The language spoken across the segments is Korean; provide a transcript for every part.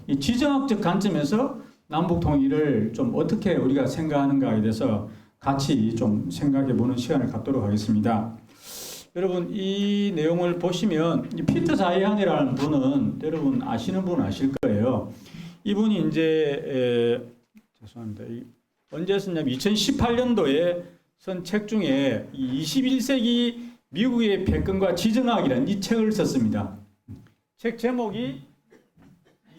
이 지정학적 관점에서 남북 통일을 좀 어떻게 우리가 생각하는가에 대해서 같이 좀 생각해 보는 시간을 갖도록 하겠습니다. 여러분 이 내용을 보시면 이 피터 자이안이라는 분은 여러분 아시는 분은 아실 거예요. 이분이 이제 죄송합니다. 언제 썼냐면 2018년도에 쓴 책 중에 21세기 미국의 패권과 지정학이라는 이 책을 썼습니다. 책 제목이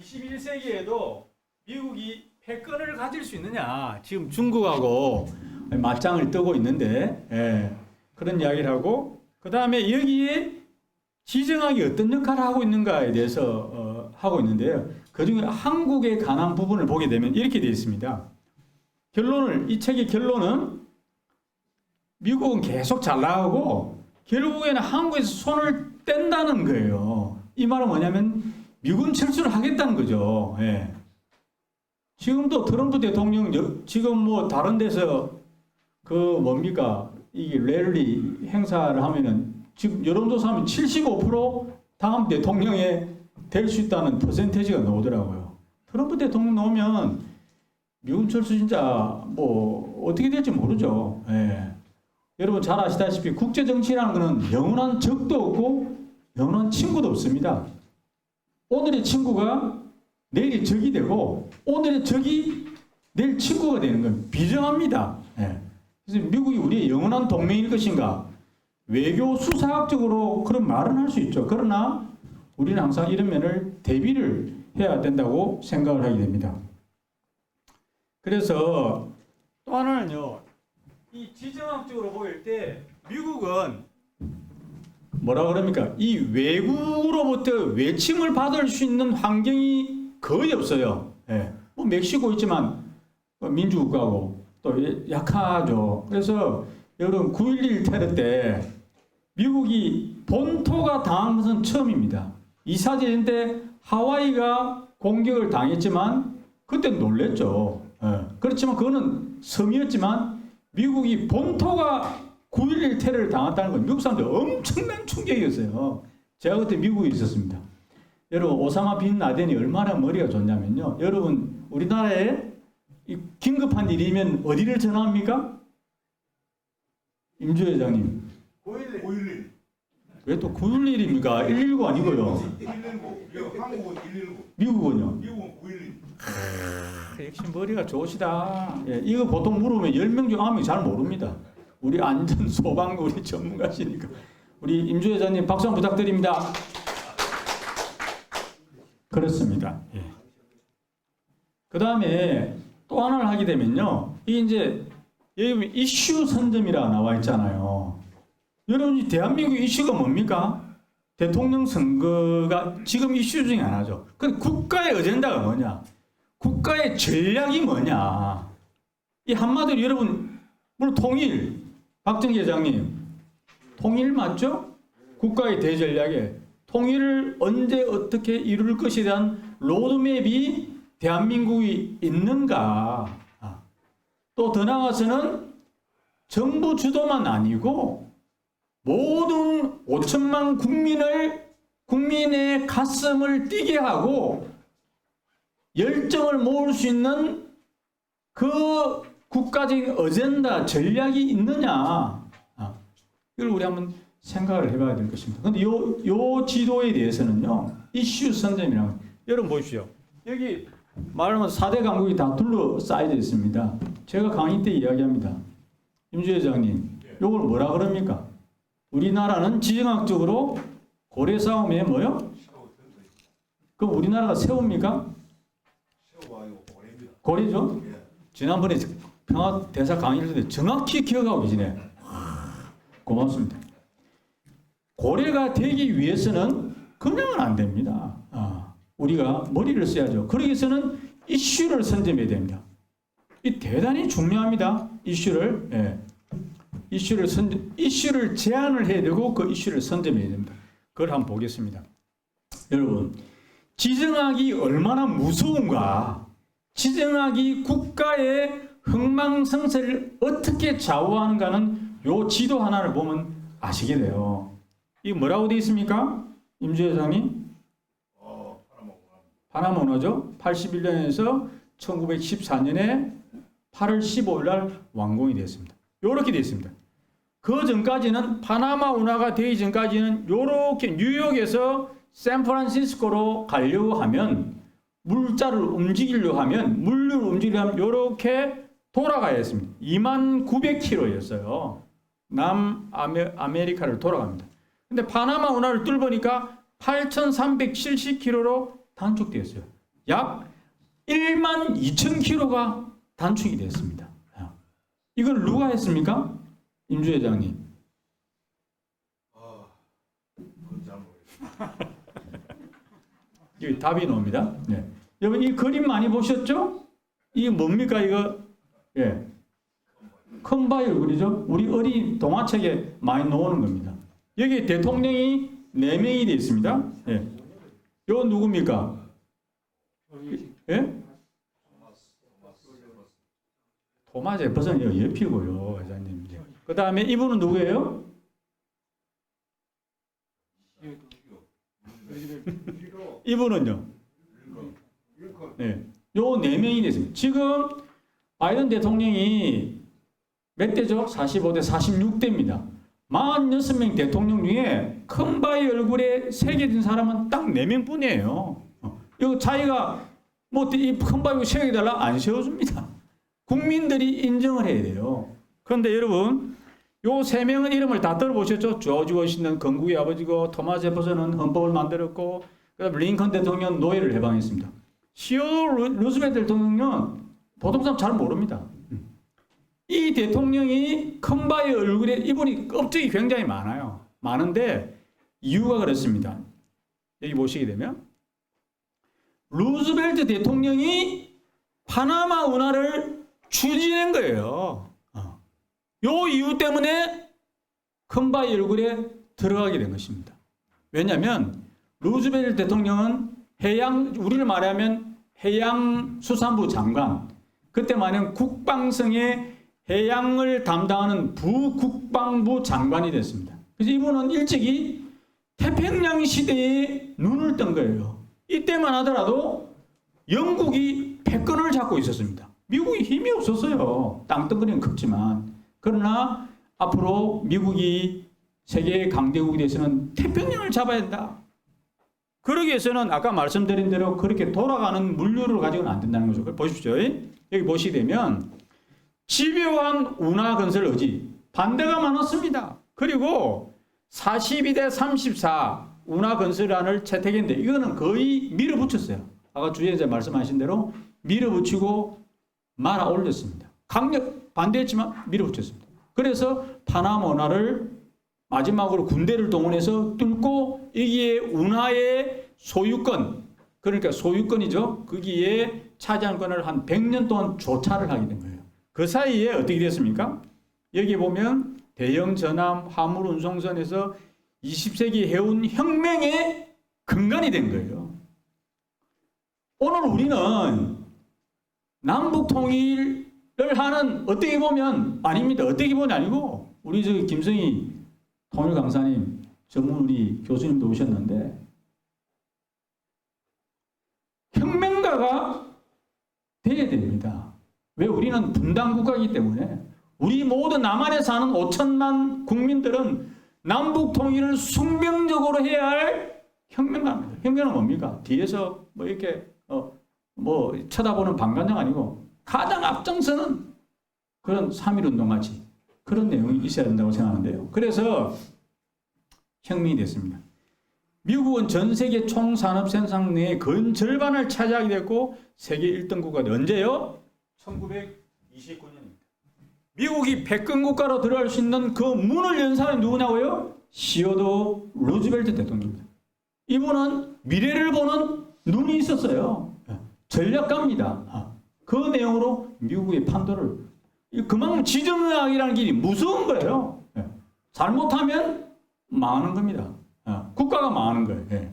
21세기에도 미국이 패권을 가질 수 있느냐. 지금 중국하고 맞짱을 뜨고 있는데 그런 이야기를 하고 그 다음에 여기에 지정학이 어떤 역할을 하고 있는가에 대해서 하고 있는데요. 그 중에 한국에 관한 부분을 보게 되면 이렇게 되어 있습니다. 이 책의 결론은 미국은 계속 잘 나가고 결국에는 한국에서 손을 뗀다는 거예요. 이 말은 뭐냐면 미군 철수를 하겠다는 거죠. 지금도 트럼프 대통령 지금 뭐 다른 데서 이게 랠리 행사를 하면은 지금 여론조사하면 75% 다음 대통령에 될 수 있다는 퍼센테이지가 나오더라고요. 트럼프 대통령 나오면 미군 철수 진짜 뭐 어떻게 될지 모르죠. 여러분 잘 아시다시피 국제정치라는 것은 영원한 적도 없고 영원한 친구도 없습니다. 오늘의 친구가 내일의 적이 되고 오늘의 적이 내일 친구가 되는 건 비정합니다. 그래서 미국이 우리의 영원한 동맹일 것인가? 외교 수사학적으로 그런 말은 할 수 있죠. 그러나 우리는 항상 이런 면을 대비를 해야 된다고 생각을 하게 됩니다. 그래서 또 하나는요. 이 지정학적으로 보일 때 미국은 뭐라 그럽니까? 이 외국으로부터 외침을 받을 수 있는 환경이 거의 없어요. 뭐 멕시코 있지만 민주국가고 또 약하죠. 그래서 여러분 9.11 테러 때 미국이 본토가 당한 것은 처음입니다. 이사지연 때 하와이가 공격을 당했지만 그때 놀랬죠. 그렇지만 그거는 섬이었지만 미국이 본토가 9.11 테러를 당했다는 건 미국 사람들 엄청난 충격이었어요. 제가 그때 미국에 있었습니다. 여러분 오사마 빈 라덴이 얼마나 머리가 좋냐면요. 여러분 우리나라에 긴급한 일이면 어디를 전화합니까? 임주 회장님. 9.11. 왜 또 9.11입니까? 119 아니고요. 119. 한국은 119. 미국은요? 미국은 9.11. 역시 머리가 좋으시다. 이거 보통 물으면 10명 중 9명이 잘 모릅니다. 우리 안전 소방 우리 전문가시니까. 우리 임주 회장님 박수 한번 부탁드립니다. 그렇습니다. 그 다음에 또 하나를 하게 되면요. 이 이제 여기 이슈 선점이라 나와 있잖아요. 여러분 대한민국 이슈가 뭡니까? 대통령 선거가 지금 이슈 중에 하나죠. 근데 국가의 어젠다가 뭐냐? 국가의 전략이 뭐냐? 이 한마디로 여러분 물론 통일 박정희 회장님 통일 맞죠? 국가의 대전략에 통일을 언제 어떻게 이룰 것에 대한 로드맵이 대한민국이 있는가? 또 더 나아가서는 정부 주도만 아니고 모든 5천만 국민의 가슴을 뛰게 하고 열정을 모을 수 있는 그 국가적인 어젠다 전략이 있느냐? 이걸 우리 한번 생각을 해봐야 될 것입니다. 근데 요 지도에 대해서는요, 이슈 선점이라고. 여러분 보십시오. 여기 말하면 4대 강국이 다 둘러싸여져 있습니다. 제가 강의 때 이야기합니다. 임주 회장님, 요걸 뭐라 그럽니까? 우리나라는 지정학적으로 고래 싸움에 뭐요? 그럼 우리나라가 새우입니까? 고래죠? 지난번에 평화대사 강의를 때 정확히 기억하고 계시네. 고맙습니다. 고래가 되기 위해서는 그냥은 안 됩니다. 우리가 머리를 써야죠. 그러기 위해서는 이슈를 선점해야 됩니다. 이 대단히 중요합니다. 이슈를 제안을 해야 되고 그 이슈를 선점해야 됩니다. 그걸 한번 보겠습니다. 여러분, 지정학이 얼마나 무서운가? 지정학이 국가의 흥망성쇠를 어떻게 좌우하는가는 요 지도 하나를 보면 아시게 돼요. 이게 뭐라고 되어 있습니까? 임주 회장님? 파나마 운하죠. 81년에서 1914년에 8월 15일 날 완공이 됐습니다. 이렇게 되어 있습니다. 그 전까지는 파나마 운하가 되기 전까지는 이렇게 뉴욕에서 샌프란시스코로 가려고 하면 물자를 움직이려고 하면 물류를 움직이려고 하면 이렇게 돌아가야 했습니다. 29,900km였어요. 남아메리카를 돌아갑니다. 근데 파나마 운하를 뚫으니까 8,370km로 단축되었어요. 약 12,000km가 단축이 됐습니다. 이걸 누가 했습니까? 임주 회장님. 그건 잘 모르겠어요. 여기 답이 나옵니다. 네. 여러분 이 그림 많이 보셨죠? 이게 뭡니까 이거? 예. 컴바이 얼굴이죠? 우리 어린 동화책에 많이 나오는 겁니다. 여기 대통령이 4명이 되어 있습니다. 예. 이건 누굽니까? 예? 토마스 제퍼슨이 옆이고요, 회장님. 그 다음에 이분은 누구예요? 이분은요? 네. 요 4명이 됐습니다. 지금 바이든 대통령이 몇 대죠? 45대, 46대입니다. 46명 대통령 중에 컴바이 얼굴에 새겨진 사람은 딱 4명 뿐이에요. 이거 자기가 뭐 이 컴바이 세워달라 안 세워줍니다. 국민들이 인정을 해야 돼요. 그런데 여러분, 요 3명의 이름을 다 들어보셨죠? 조지 워싱턴 건국의 아버지고, 토마스 제퍼슨은 헌법을 만들었고, 그다음 링컨 대통령은 노예를 해방했습니다. 시어도 루즈벨트 대통령은 보통 사람 잘 모릅니다. 이 대통령이 컴바이 얼굴에 이분이 껍질이 굉장히 많아요. 많은데 이유가 그렇습니다. 여기 보시게 되면 루즈벨트 대통령이 파나마 운하를 추진한 거예요. 요 이유 때문에 컴바이 얼굴에 들어가게 된 것입니다. 왜냐하면 루즈벨트 대통령은 우리를 말하면 해양수산부 장관, 그때 말하면 국방성의 해양을 담당하는 부국방부 장관이 됐습니다. 그래서 이분은 일찍이 태평양 시대에 눈을 뜬 거예요. 이때만 하더라도 영국이 패권을 잡고 있었습니다. 미국이 힘이 없었어요. 땅덩어리는 컸지만. 그러나 앞으로 미국이 세계 강대국이 돼서는 태평양을 잡아야 된다. 그러기 위해서는 아까 말씀드린 대로 그렇게 돌아가는 물류를 가지고는 안 된다는 거죠. 그걸 보십시오. 여기 보시게 되면 집요한 운하 건설 의지, 반대가 많았습니다. 그리고 42대 34 운하 건설안을 채택했는데 이거는 거의 밀어붙였어요. 아까 주연자 말씀하신 대로 밀어붙이고 말아 올렸습니다. 강력 반대했지만 밀어붙였습니다. 그래서 파나마 운하를 마지막으로 군대를 동원해서 뚫고 여기에 운하의 소유권, 그러니까 소유권이죠. 거기에 차지한 권을 한 100년 동안 조차를 하게 된 거예요. 그 사이에 어떻게 됐습니까? 여기 보면 대형 전함 화물 운송선에서 20세기 해운 혁명의 근간이 된 거예요. 오늘 우리는 남북 통일을 하는 어떻게 보면 아닙니다. 어떻게 보면 아니고 우리 김성희 통일 강사님 전문 우리 교수님도 오셨는데 혁명가가 돼야 됩니다. 왜? 우리는 분단 국가이기 때문에 우리 모든 남한에 사는 5천만 국민들은 남북 통일을 숙명적으로 해야 할 혁명가입니다. 혁명은 뭡니까? 뒤에서 뭐 이렇게 뭐 쳐다보는 방관장 아니고 가장 앞장서는 그런 3.1운동 같이 그런 내용이 있어야 된다고 생각하는데요. 그래서 혁명이 됐습니다. 미국은 전 세계 총산업 생산량의 근 절반을 차지하게 됐고 세계 1등 국가가 언제요? 1929년입니다. 미국이 패권 국가로 들어갈 수 있는 그 문을 연 사람이 누구냐고요? 시어도 루즈벨트 대통령입니다. 이분은 미래를 보는 눈이 있었어요. 전략가입니다. 그 내용으로 미국의 판도를 그만큼 지정학이라는 길이 무서운 거예요. 잘못하면 망하는 겁니다. 국가가 망하는 거예요.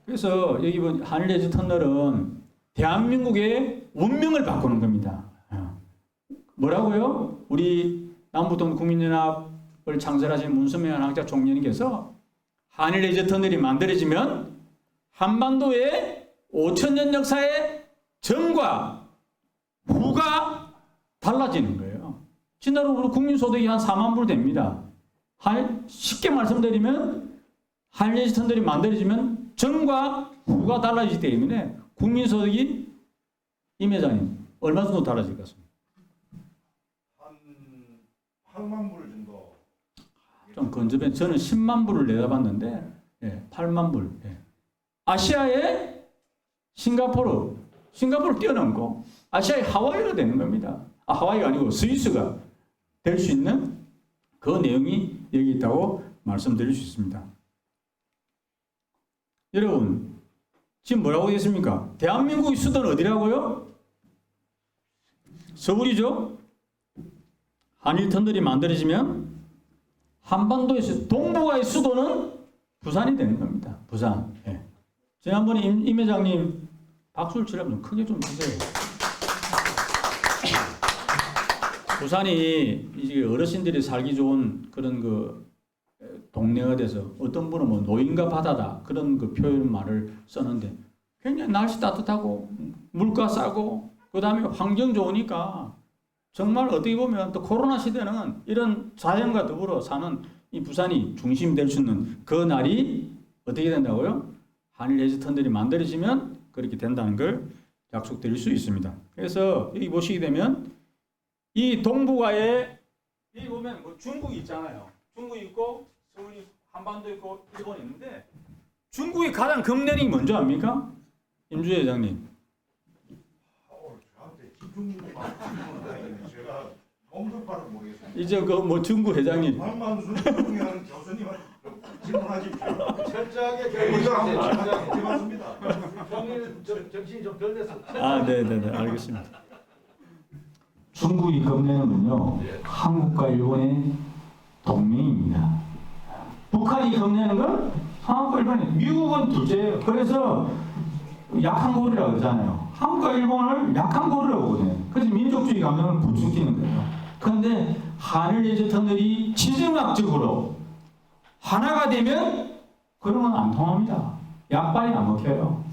그래서 여기 보면 한일레지 터널은 대한민국의 운명을 바꾸는 겁니다. 뭐라고요? 우리 남북동 국민연합을 창설하신 문선명 학자 총리님께서 한일레지 터널이 만들어지면 한반도의 5천년 역사의 전과 후가 달라지는 거예요. 진짜로 우리 국민소득이 한 4만 불 됩니다. 쉽게 말씀드리면 한일레지턴들이 만들어지면 전과 후가 달라지기 때문에 국민소득이 임 회장님 얼마 정도 달라질 것 같습니다. 한 8만 불 정도. 좀 건조해. 저는 10만 불을 내다봤는데 8만 불. 아시아의 싱가포르 뛰어넘고 아시아의 하와이로 되는 겁니다. 하와이가 아니고 스위스가 될 수 있는 그 내용이 여기 있다고 말씀드릴 수 있습니다. 여러분 지금 뭐라고 되겠습니까? 대한민국의 수도는 어디라고요? 서울이죠. 한일 터널이 만들어지면 한반도에서 동북아의 수도는 부산이 되는 겁니다. 부산. 지난번에 임 회장님 박수를 치려면 좀 크게 좀 주세요. 부산이 이제 어르신들이 살기 좋은 그런 그 동네가 돼서 어떤 분은 뭐 노인과 바다다 그런 그 표현 말을 썼는데 굉장히 날씨 따뜻하고 물가 싸고 그 다음에 환경 좋으니까 정말 어떻게 보면 또 코로나 시대는 이런 자연과 더불어 사는 이 부산이 중심이 될 수 있는 그 날이 어떻게 된다고요? 한일 레지턴들이 만들어지면 그렇게 된다는 걸 약속드릴 수 있습니다. 그래서 여기 보시게 되면 이 동북아에 여기 보면 뭐 중국이 있잖아요. 중국이 있고 서울이 한반도 있고 일본이 있는데 중국이 가장 금년이 뭔지 압니까? 임주혜 회장님. 저한테 집중만 제가 공급발을 모르겠습니다. 이제 그 뭐 중국 회장님. 박만순 중요한 교수님한테 좀 질문하십시오. 철저하게 결정하세요. 맞습니다. 형님 정신이 좀 변해서. 네네네 알겠습니다. 중국이 겁내는군요. 한국과 일본의 동맹입니다. 북한이 겁내는 건 한국과 일본이 미국은 둘째예요. 그래서 약한 고리라고 그러잖아요. 한국과 일본을 약한 고리라고 보거든요. 그래서 민족주의 감정을 부추기는 거예요. 그런데 한일 레지턴들이 지정학적으로 하나가 되면 그러면 안 통합니다. 약발이 안 먹혀요.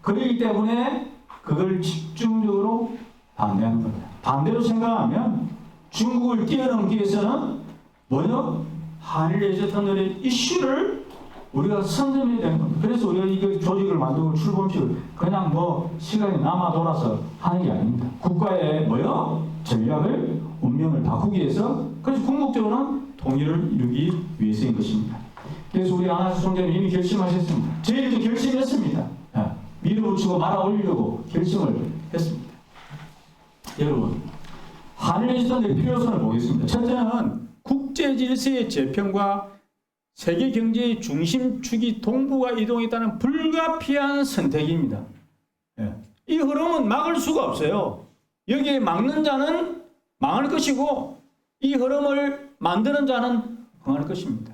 그렇기 때문에 그걸 집중적으로 반대하는 겁니다. 반대로 생각하면 중국을 뛰어넘기 위해서는 뭐죠? 한일 레지턴들의 이슈를 우리가 선점해야 되는 겁니다. 그래서 우리가 이거 조직을 만들고 출범식을 그냥 뭐 시간이 남아 돌아서 하는 게 아닙니다. 국가의 뭐요? 전략을 운명을 바꾸기 위해서 그래서 궁극적으로는 통일을 이루기 위해서인 것입니다. 그래서 우리 안하수 총장님 이미 결심하셨습니다. 저희도 결심했습니다. 밀어붙이고 말아 올리려고 결심을 했습니다. 여러분 한일 레지턴들의 필요성을 보겠습니다. 첫째는 국제 질서의 재편과 세계 경제의 중심축이 동북아 이동했다는 불가피한 선택입니다. 이 흐름은 막을 수가 없어요. 여기에 막는 자는 망할 것이고 이 흐름을 만드는 자는 흥할 것입니다.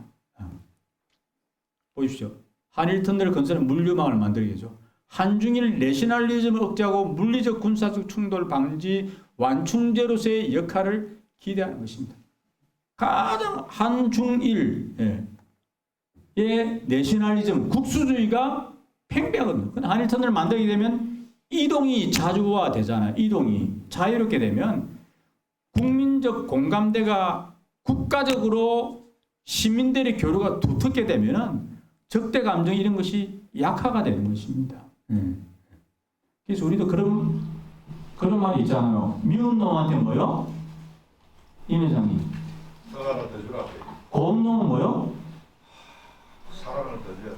보십시오. 한일 터널 건설은 물류망을 만들겠죠. 한중일 내셔널리즘을 억제하고 물리적 군사적 충돌 방지 완충제로서의 역할을 기대하는 것입니다. 가장 한중일 의 내셔널리즘 국수주의가 팽배하거든요. 한일 터널을 만들게 되면 이동이 자주화되잖아요. 이동이 자유롭게 되면 국민적 공감대가 국가적으로 시민들의 교류가 두텁게 되면 적대 감정 이런 것이 약화가 되는 것입니다. 그래서 우리도 그런 말이 있잖아요. 미운 놈한테 뭐요? 임 회장님. 사랑을 더 주라. 고운 놈은 뭐요? 사랑을 더 주라.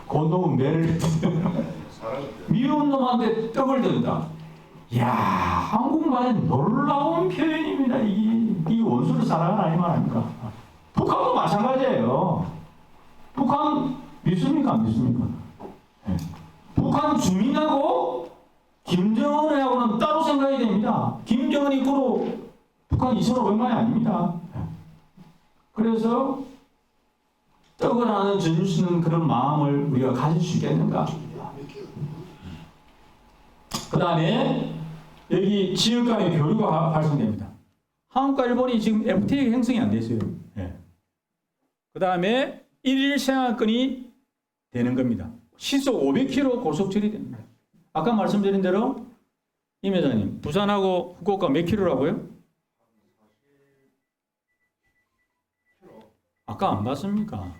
고운 놈은 매를 사랑을 더. 미운 놈한테 떡을 든다. 이야, 한국말은 놀라운 표현입니다. 이 원수를 사랑하는 말 아닙니까? 북한도 마찬가지예요. 북한 믿습니까? 안 믿습니까? 북한 주민하고 김정은하고는 따로 생각이 됩니다. 김정은이 입으로 북한 2,500만이 아닙니다. 그래서 떡을 하나 전줄 수 있는 그런 마음을 우리가 가질 수 있겠는가? 그 다음에 여기 지역 간의 교류가 발생됩니다. 한국과 일본이 지금 FTA 형성이 안 됐어요. 그 다음에 일일 생활권이 되는 겁니다. 시속 500km 고속철이 됩니다. 아까 말씀드린 대로 임 회장님, 부산하고 후쿠오카 몇 킬로라고요? 아까 안 봤습니까?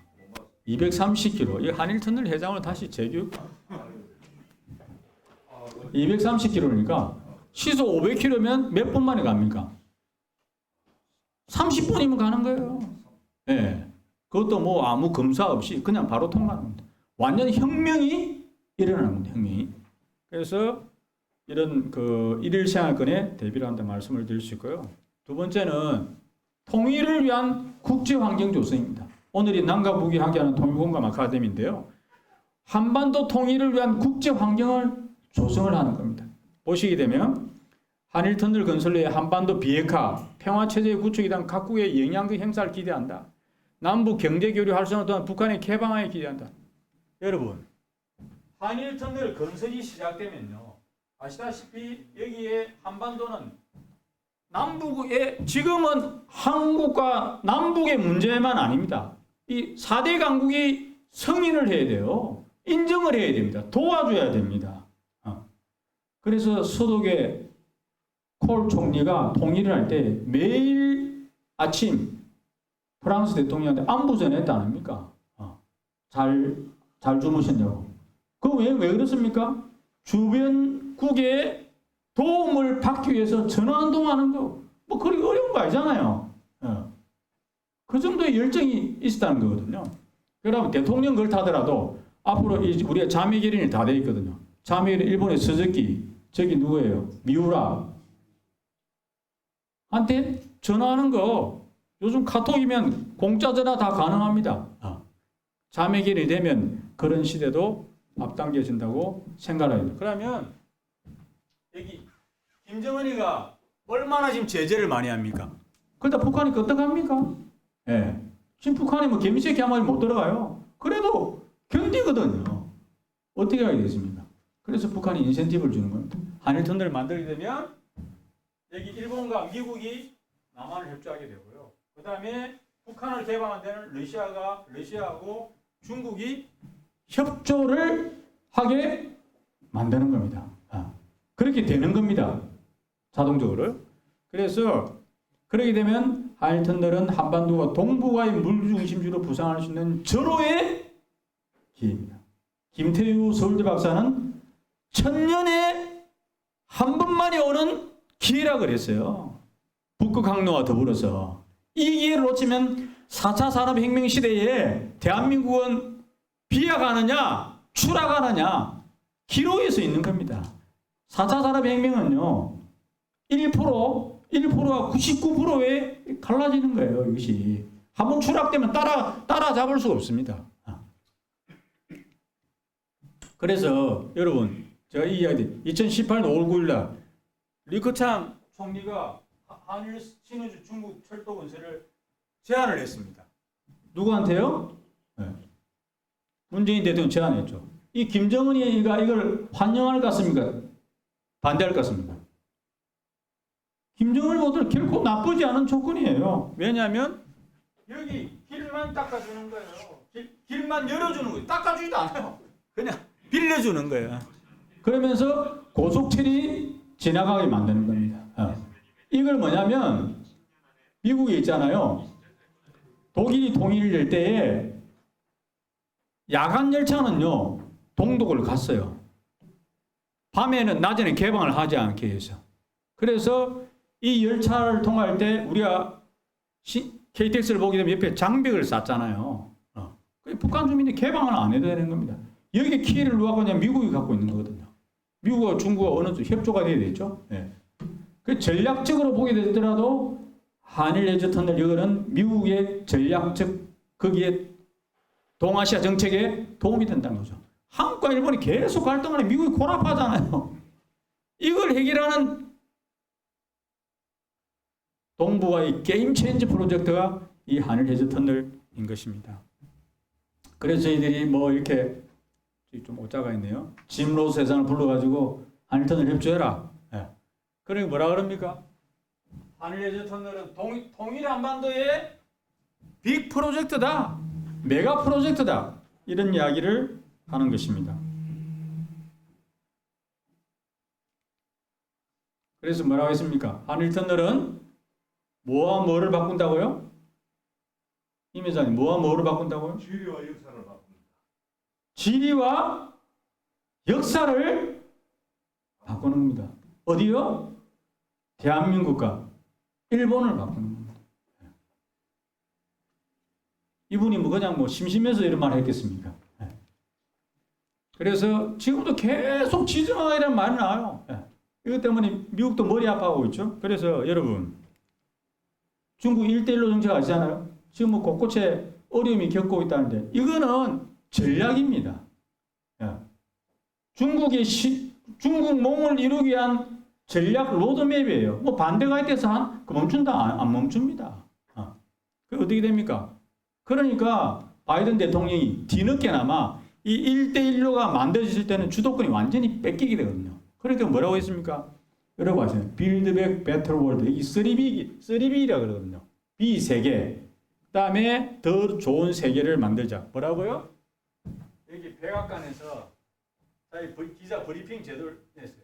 230km. 이 한일터널 해상을 다시 재교육. 230km니까 시속 500km면 몇 분 만에 갑니까? 30분이면 가는 거예요. 예. 네. 그것도 뭐 아무 검사 없이 그냥 바로 통과합니다. 완전 혁명이 일어나는 겁니다. 혁명이. 그래서 이런 그 일일 생활권에 대비를 한다 말씀을 드릴 수 있고요. 두 번째는 통일을 위한 국제 환경 조성입니다. 오늘이 남과 북이 함께하는 통일공감 아카데미인데요. 한반도 통일을 위한 국제 환경을 조성을 하는 겁니다. 보시게 되면 한일터널 건설 내에 한반도 비핵화, 평화체제의 구축에 대한 각국의 영향력 행사를 기대한다. 남북 경제교류 활성화 또한 북한의 개방에 기대한다. 여러분, 한일터널 건설이 시작되면요. 아시다시피 여기에 한반도는 남북의 지금은 한국과 남북의 문제만 아닙니다. 이 4대 강국이 승인을 해야 돼요. 인정을 해야 됩니다. 도와줘야 됩니다. 그래서 서독의 콜 총리가 통일을 할 때 매일 아침 프랑스 대통령한테 안부 전했다 아닙니까? 잘 주무셨냐고. 그럼 왜 그렇습니까? 주변국의 도움을 받기 위해서 전화운동하는 거, 뭐 그리 어려운 거 아니잖아요. 그 정도의 열정이 있었다는 거거든요. 그러면 대통령 그렇다더라도 앞으로 우리가 자매 결연이 다 돼 있거든요. 자매 결연 일본의 스즈키, 저기 누구예요? 미우라 한테 전화하는 거 요즘 카톡이면 공짜 전화 다 가능합니다. 자매 결연이 되면 그런 시대도 앞당겨진다고 생각을 합니다. 그러면 여기 김정은이가 얼마나 지금 제재를 많이 합니까? 그러다 북한이 어떡합니까? 예. 지금 북한이 뭐 개미새끼 한 마리 못 들어가요. 그래도 견디거든요. 어떻게 하게 되겠습니까? 그래서 북한이 인센티브를 주는 겁니다. 한일터널을 만들게 되면 여기 일본과 미국이 남한을 협조하게 되고요. 그 다음에 북한을 개방한 데는 러시아하고 중국이 협조를 하게 만드는 겁니다. 그렇게 되는 겁니다. 자동적으로. 그래서 그렇게 되면 한일터널은 한반도와 동북아의 물중심지로 부상할 수 있는 절호의 기회입니다. 김태우 서울대 박사는 1000년에 한 번만에 오는 기회라 그랬어요. 북극 항로와 더불어서 이 기회를 놓치면 4차 산업혁명 시대에 대한민국은 비약하느냐 추락하느냐 기로에 서 있는 겁니다. 4차 산업혁명은요 1%와 99%에 갈라지는 거예요. 이것이 한번 추락되면 따라잡을 수가 없습니다. 그래서 여러분 제가 이 이야기 2018년 5월 9일 날 리커창 총리가 한일 신의주 중국 철도 건설을 제안을 했습니다. 누구한테요? 네. 문재인 대통령 제안했죠. 이 김정은이가 이걸 환영할 것 같습니까? 반대할 것 같습니까? 김정은 모델 결코 나쁘지 않은 조건이에요. 왜냐하면 여기 길만 닦아주는 거예요. 길만 열어주는 거예요. 닦아주지도 않아요. 그냥 빌려주는 거예요. 그러면서 고속철이 지나가게 만드는 겁니다. 이걸 뭐냐면 미국에 있잖아요. 독일이 통일될 때에 야간 열차는요 동독을 갔어요. 밤에는 낮에는 개방을 하지 않게 해서. 그래서 이 열차를 통할 때 우리가 KTX를 보게 되면 옆에 장벽을 쌌잖아요. 북한 주민이 개방을 안 해도 되는 겁니다. 여기에 키를 누가 갖고 있냐? 미국이 갖고 있는 거거든요. 미국과 중국과 어느 정도 협조가 돼야 되죠. 네. 그 전략적으로 보게 되더라도 한일 해저터널 이거는 미국의 전략적 거기에 동아시아 정책에 도움이 된다는 거죠. 한국과 일본이 계속 갈등하는 미국이 고라파잖아요. 이걸 해결하는 동북아의 게임 체인지 프로젝트가 이 한일 해저터널인 것입니다. 그래서 저희들이 뭐 이렇게 좀 오자가 있네요. 짐 로스 회장을 불러가지고 한일터널 협조해라. 네. 그러니 뭐라 그럽니까? 한일 해저터널은 통일 한반도의 빅 프로젝트다. 메가 프로젝트다. 이런 이야기를 하는 것입니다. 그래서 뭐라고 했습니까? 한일터널은 뭐와 뭐를 바꾼다고요? 임 회장님, 뭐와 뭐를 바꾼다고요? 지리와 역사를 바꾼다. 지리와 역사를 바꾸는 겁니다. 어디요? 대한민국과 일본을 바꾸는 겁니다. 이분이 뭐 그냥 뭐 심심해서 이런 말을 했겠습니까? 그래서 지금도 계속 지정학이라는 말이 나와요. 이것 때문에 미국도 머리 아파하고 있죠. 그래서 여러분, 중국 1대1로 정책 아시잖아요? 지금 뭐 곳곳에 어려움이 겪고 있다는데 이거는 전략입니다. 중국몽을 이루기 위한 전략 로드맵이에요. 뭐 반대가 있대서 멈춘다? 안 멈춥니다. 그 어떻게 됩니까? 그러니까 바이든 대통령이 뒤늦게나마 이 1대1로가 만들어질 때는 주도권이 완전히 뺏기게 되거든요. 그러니까 뭐라고 했습니까? 여러분 아시나요? Build Back Better World. 이 3B이라 그러거든요. B 세계. 그 다음에 더 좋은 세계를 만들자. 뭐라고요? 여기 백악관에서 기자 브리핑 제도를 냈어요.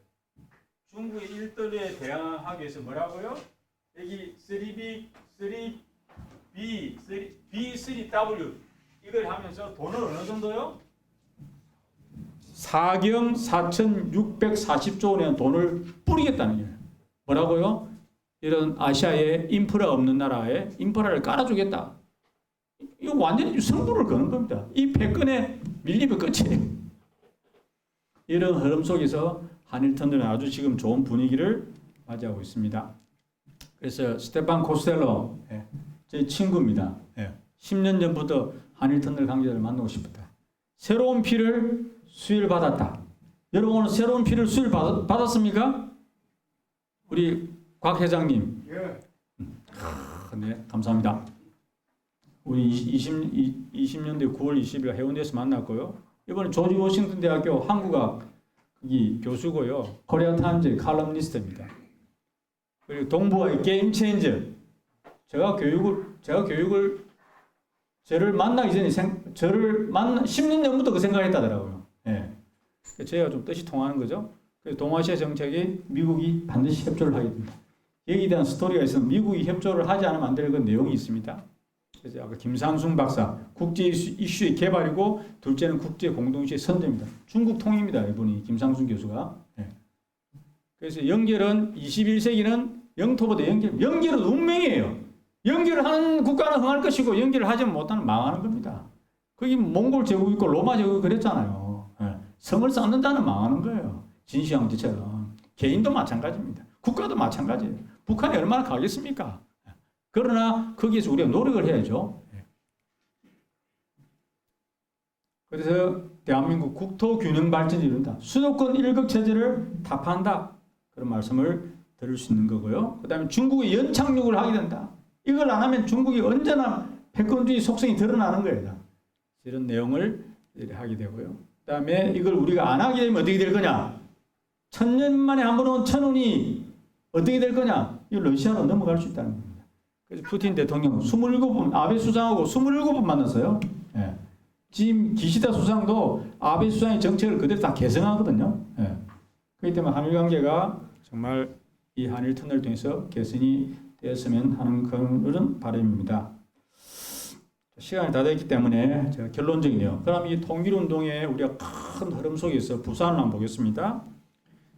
중국의 1대에 대항하기 위해서 뭐라고요? 여기 3B3W 이걸 하면서 돈을 어느 정도요? 4경 4,640조 원의 돈을 뿌리겠다는 거예요. 뭐라고요? 이런 아시아에 인프라 없는 나라에 인프라를 깔아주겠다. 이거 완전히 승부를 거는 겁니다. 이 패권에 밀리면 끝이에요. 이런 흐름 속에서 한일터널은 아주 지금 좋은 분위기를 맞이하고 있습니다. 그래서 스테판 코스텔로 제 친구입니다. 10년 전부터 한일터널 관계자를 만나고 싶었다. 새로운 피를 수혜를 받았다. 여러분 오늘 새로운 피를 수혜를 받았습니까? 우리 곽 회장님. 예. 네, 감사합니다. 우리 20년대 9월 20일 해운대에서 만났고요. 이번에 조지 워싱턴 대학교 한국학 거기 교수고요. 코리아 타임즈 칼럼니스트입니다. 그리고 동부와의 게임 체인저. 저를 만나기 전에 저를 10년 전부터 그 생각했다더라고요. 예. 저희가 좀 뜻이 통하는 거죠. 그래서 동아시아 정책에 미국이 반드시 협조를 하게 됩니다. 여기에 대한 스토리가 있어서 미국이 협조를 하지 않으면 안 되는 그 내용이 있습니다. 그래서 아까 김상순 박사, 국제 이슈의 개발이고 둘째는 국제 공동체의 선제입니다. 중국 통입니다. 이분이 김상순 교수가. 네. 그래서 연결은 21세기는 영토보다 연결은 운명이에요. 연결을 하는 국가는 흥할 것이고 연결을 하지 못하는 망하는 겁니다. 거기 몽골 제국 있고 로마 제국이 그랬잖아요. 네. 성을 쌓는다는 망하는 거예요. 진시황제처럼. 개인도 마찬가지입니다. 국가도 마찬가지예요. 북한이 얼마나 가겠습니까? 그러나 거기에서 우리가 노력을 해야죠. 그래서 대한민국 국토 균형 발전이 이룬다. 수도권 일극 체제를 타파한다. 그런 말씀을 드릴 수 있는 거고요. 그 다음에 중국의 연착륙을 하게 된다. 이걸 안 하면 중국이 언제나 패권주의 속성이 드러나는 거예요. 이런 내용을 하게 되고요. 그 다음에 이걸 우리가 안 하게 되면 어떻게 될 거냐. 1000년 만에 한 번 온 천운이 어떻게 될 거냐. 이 러시아로 넘어갈 수 있다는 겁니다. 그래서 푸틴 대통령 27번 아베 수상하고 27번 만났어요. 예. 지금 기시다 수상도 아베 수상의 정책을 그대로 다 개성하거든요. 예. 그렇기 때문에 한일 관계가 정말 이 한일 터널을 통해서 개선이 되었으면 하는 그런 바람입니다. 시간이 다 됐기 때문에 제가 결론적이네요. 그럼 이 통일운동의 우리가 큰 흐름 속에서 부산을 한번 보겠습니다.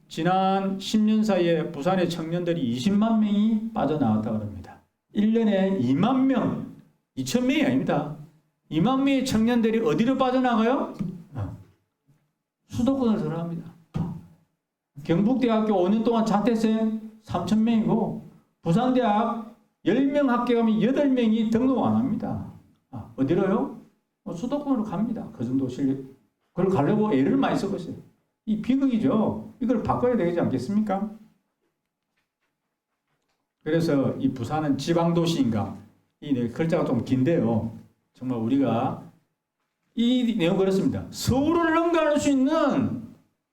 지난 10년 사이에 부산의 청년들이 20만 명이 빠져나왔다고 합니다. 1년에 2만 명, 2천 명이 아닙니다. 2만 명의 청년들이 어디로 빠져나가요? 수도권으로 들어갑니다. 경북대학교 5년 동안 자퇴생 3천 명이고 부산대학 10명 합격하면 8명이 등록 안 합니다. 어디로요? 수도권으로 갑니다. 그 정도 실력. 그걸 가려고 애를 많이 쓰고 있어요. 이 비극이죠. 이걸 바꿔야 되지 않겠습니까? 그래서 이 부산은 지방도시인가? 이 글자가 좀 긴데요. 정말 우리가 이 내용 그렇습니다. 서울을 능가할 수 있는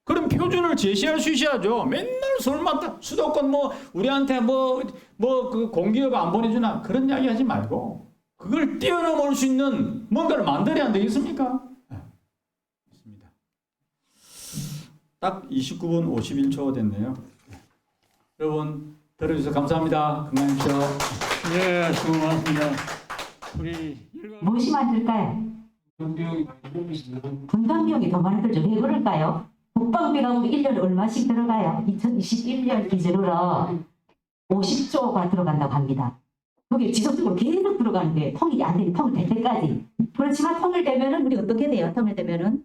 그런 표준을 제시할 수 있어야죠. 맨날 서울만 수도권 우리한테 그 공기업 안 보내주나 그런 이야기 하지 말고 그걸 뛰어넘을 수 있는 뭔가를 만들어야 안 되겠습니까? 네. 있습니다. 딱 29분 51초 됐네요. 여러분 들어주셔서 감사합니다. 건강하십시오. 네, 수고 많습니다. 우리 무엇이 만들까요? 분담 비용이 더 많이 들죠. 왜 그럴까요? 국방비가 우리 1년에 얼마씩 들어가요? 2021년 기준으로 50조가 들어간다고 합니다. 그게 지속적으로 계속 들어가는데 통일이 안 되니 통일될 때까지. 그렇지만 통일되면은 우리 어떻게 돼요? 통일되면은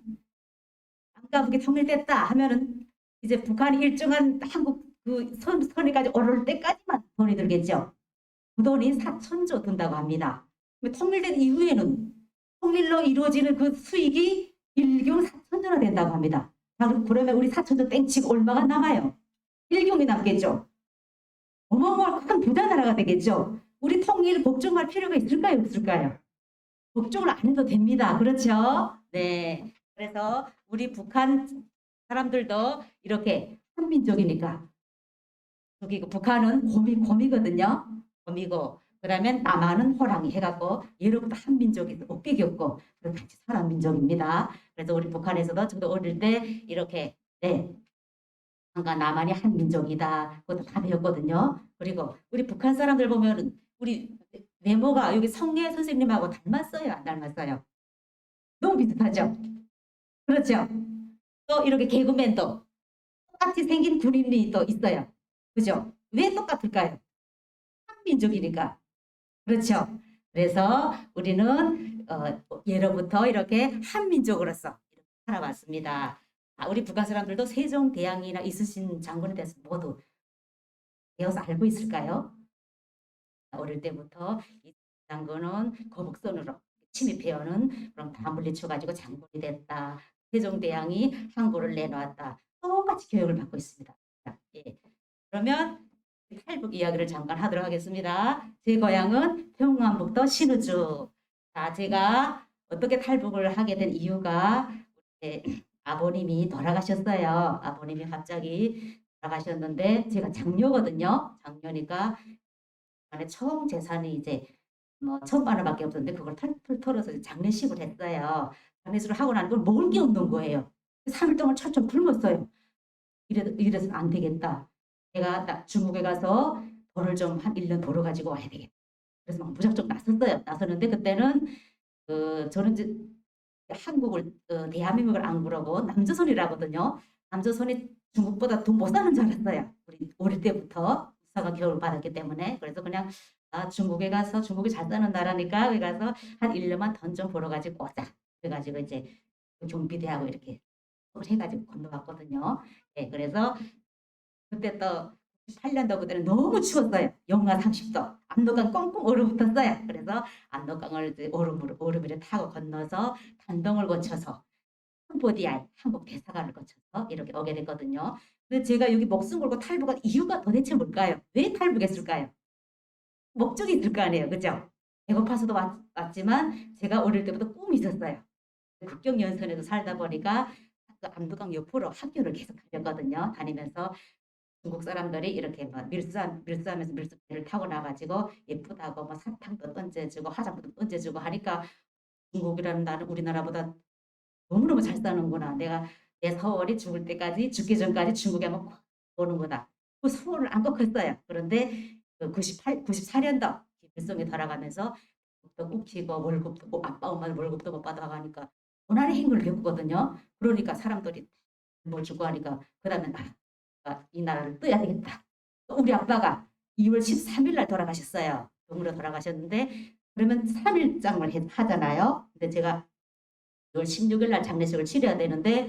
아까 그게 통일됐다 하면은 이제 북한이 일정한 한국 그 선에까지 오를 때까지만 돈이 들겠죠. 그 돈이 4천조 든다고 합니다. 통일된 이후에는 통일로 이루어지는 그 수익이 일경 4천조나 된다고 합니다. 그러면 우리 4천조 땡치고 얼마가 남아요? 일경이 남겠죠. 어마어마한 큰 부자 나라가 되겠죠. 우리 통일 걱정할 필요가 있을까요? 없을까요? 걱정을 안 해도 됩니다. 그렇죠? 네. 그래서 우리 북한 사람들도 이렇게 한민족이니까 여기 북한은 곰이거든요. 곰이고 그러면 남한은 호랑이 해갖고 예로부터 한민족이 없게 겪고 같이 살아온 민족입니다. 그래서 우리 북한에서도 저도 어릴 때 이렇게 네. 그러니까 남한이 한민족이다. 그것도 다 배웠거든요. 그리고 우리 북한 사람들 보면 우리 외모가 여기 성례 선생님하고 닮았어요? 안 닮았어요? 너무 비슷하죠? 그렇죠? 또 이렇게 개그맨도 똑같이 생긴 군인이 또 있어요. 그죠? 왜 똑같을까요? 한민족이니까. 그렇죠? 그래서 우리는 예로부터 이렇게 한민족으로서 이렇게 살아왔습니다. 우리 북한 사람들도 세종대왕이나 이순신 장군에 대해서 모두 배워서 알고 있을까요? 어릴 때부터 이 장군은 거북선으로 침입해오는 그럼 다 물리쳐가지고 장군이 됐다. 세종대왕이 항구를 내놓았다. 똑같이 교육을 받고 있습니다. 예. 그러면 탈북 이야기를 잠깐 하도록 하겠습니다. 제 고향은 평안북도 신우주. 자, 제가 어떻게 탈북을 하게 된 이유가 아버님이 돌아가셨어요. 아버님이 갑자기 돌아가셨는데 제가 장녀거든요. 장녀니까 총 재산이 이제 뭐 1,000만 원밖에 없었는데 그걸 털털 털어서 장례식을 했어요. 장례식을 하고 나니 그걸 먹을 게 없는 거예요. 3일 동안 철철 굶었어요. 이래서는 안 되겠다. 내가 중국에 가서 돈을 좀 한 1년 벌어가지고 와야 되겠다. 그래서 막 무작정 나섰는데 그때는 저는 이제 한국을 대한민국을 안 그러고 남조선이라거든요. 남조선이 중국보다 돈 못 사는 줄 알았어요. 우리 어릴 때부터 사가 교육을 받았기 때문에. 그래서 그냥 중국에 가서 중국이 잘 사는 나라니까 거기 가서 한 1년만 돈 좀 벌어가지고 오자. 그래가지고 이제 경비대하고 이렇게 해가지고 건너갔거든요. 네, 그래서 그때 또 8년도 그때는 너무 추웠어요. 영하 30도. 압록강 꽁꽁 얼어붙었어요. 그래서 압록강을 얼음을 타고 건너서 단동을 거쳐서 캄보디아 한국 대사관을 거쳐서 이렇게 오게 됐거든요. 근데 제가 여기 목숨 걸고 탈북한 이유가 도대체 뭘까요? 왜 탈북했을까요? 목적이 있을 거 아니에요. 그죠? 배고파서도 왔지만 제가 어릴 때부터 꿈이 있었어요. 국경연선에도 살다 보니까 그 압록강 옆으로 학교를 계속 다녔거든요. 다니면서 중국 사람들이 이렇게 막 밀수하면서 밀수배를 타고 나가지고 예쁘다고 뭐 사탕도 던져주고 화장품도 던져주고 하니까 중국이라는 나는 우리나라보다 너무너무 잘 사는구나. 내 서울이 죽을 때까지 죽기 전까지 중국에 한번 꼭 오는 거다. 그 소원을 안 꺾었어요. 그런데 그 94년도 김일성이 돌아가면서 또 웃기고 월급도 아빠 엄마는 월급도 못 받아가니까 고난의 행군을 겪거든요. 그러니까 사람들이 뭘 주고 하니까 그다음에 이 나라를 떠야 되겠다. 우리 아빠가 2월 13일 날 돌아가셨어요. 병으로 돌아가셨는데 그러면 3일장을 하잖아요. 근데 제가 2월 16일 날 장례식을 치러야 되는데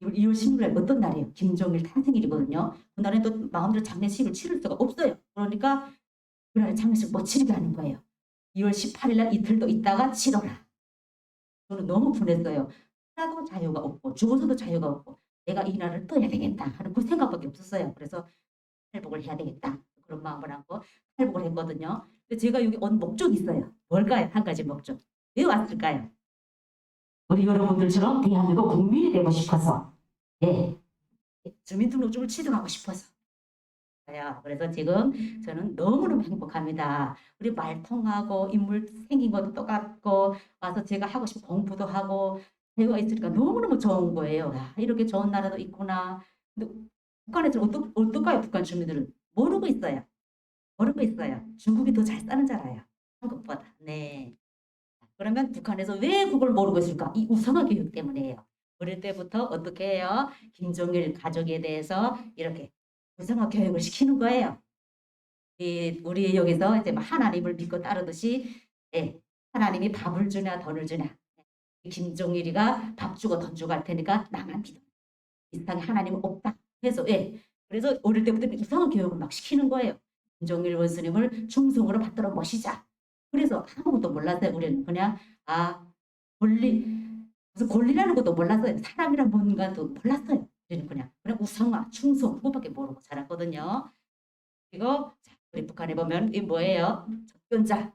2월 16일 날 어떤 날이에요? 김정일 탄생일이거든요. 그날은 또 마음대로 장례식을 치를 수가 없어요. 그러니까 그날에 장례식 못 치르게 하는 거예요. 2월 18일 날 이틀 더 있다가 치러라. 저는 너무 분했어요. 하나도 자유가 없고 죽어서도 자유가 없고 내가 이 나라를 떠야 되겠다 하는 그 생각밖에 없었어요. 그래서 탈북을 해야 되겠다. 그런 마음을 하고 탈북을 했거든요. 근데 제가 여기 온 목적이 있어요. 뭘까요? 한 가지 목적. 왜 왔을까요? 우리 여러분들처럼 대한민국 국민이 되고 싶어서. 예. 주민등록증을 취득하고 싶어서. 그래서 지금 저는 너무너무 행복합니다. 우리 말 통하고 인물 생긴 것도 똑같고 와서 제가 하고 싶은 공부도 하고 자유가 있으니까 너무너무 좋은 거예요. 야, 이렇게 좋은 나라도 있구나. 근데 북한에서는 어떨까요? 북한 주민들은 모르고 있어요. 모르고 있어요. 중국이 더 잘 사는 줄 알아요. 한국보다. 네. 그러면 북한에서 왜 그걸 모르고 있을까? 이 우상화 교육 때문이에요. 어릴 때부터 어떻게 해요? 김정일 가족에 대해서 이렇게 우상화 교육을 시키는 거예요. 우리 여기서 이제 막 하나님을 믿고 따르듯이, 예, 하나님이 밥을 주냐 돈을 주냐. 김정일이가 밥 주고 돈 주고 할 테니까 나만 믿어. 이 세상에 하나님은 없다. 해서, 예. 그래서 어릴 때부터 이상한 교육을 막 시키는 거예요. 김정일 원수님을 충성으로 받들어 모시자. 그래서 아무것도 몰랐어요. 우리는 그냥 무슨 권리라는 것도 몰랐어요. 사람이란 뭔가도 몰랐어요. 우리는 그냥 우상화, 충성 그것밖에 모르고 자랐거든요. 그리고 우리 북한에 보면 이 뭐예요? 접견자.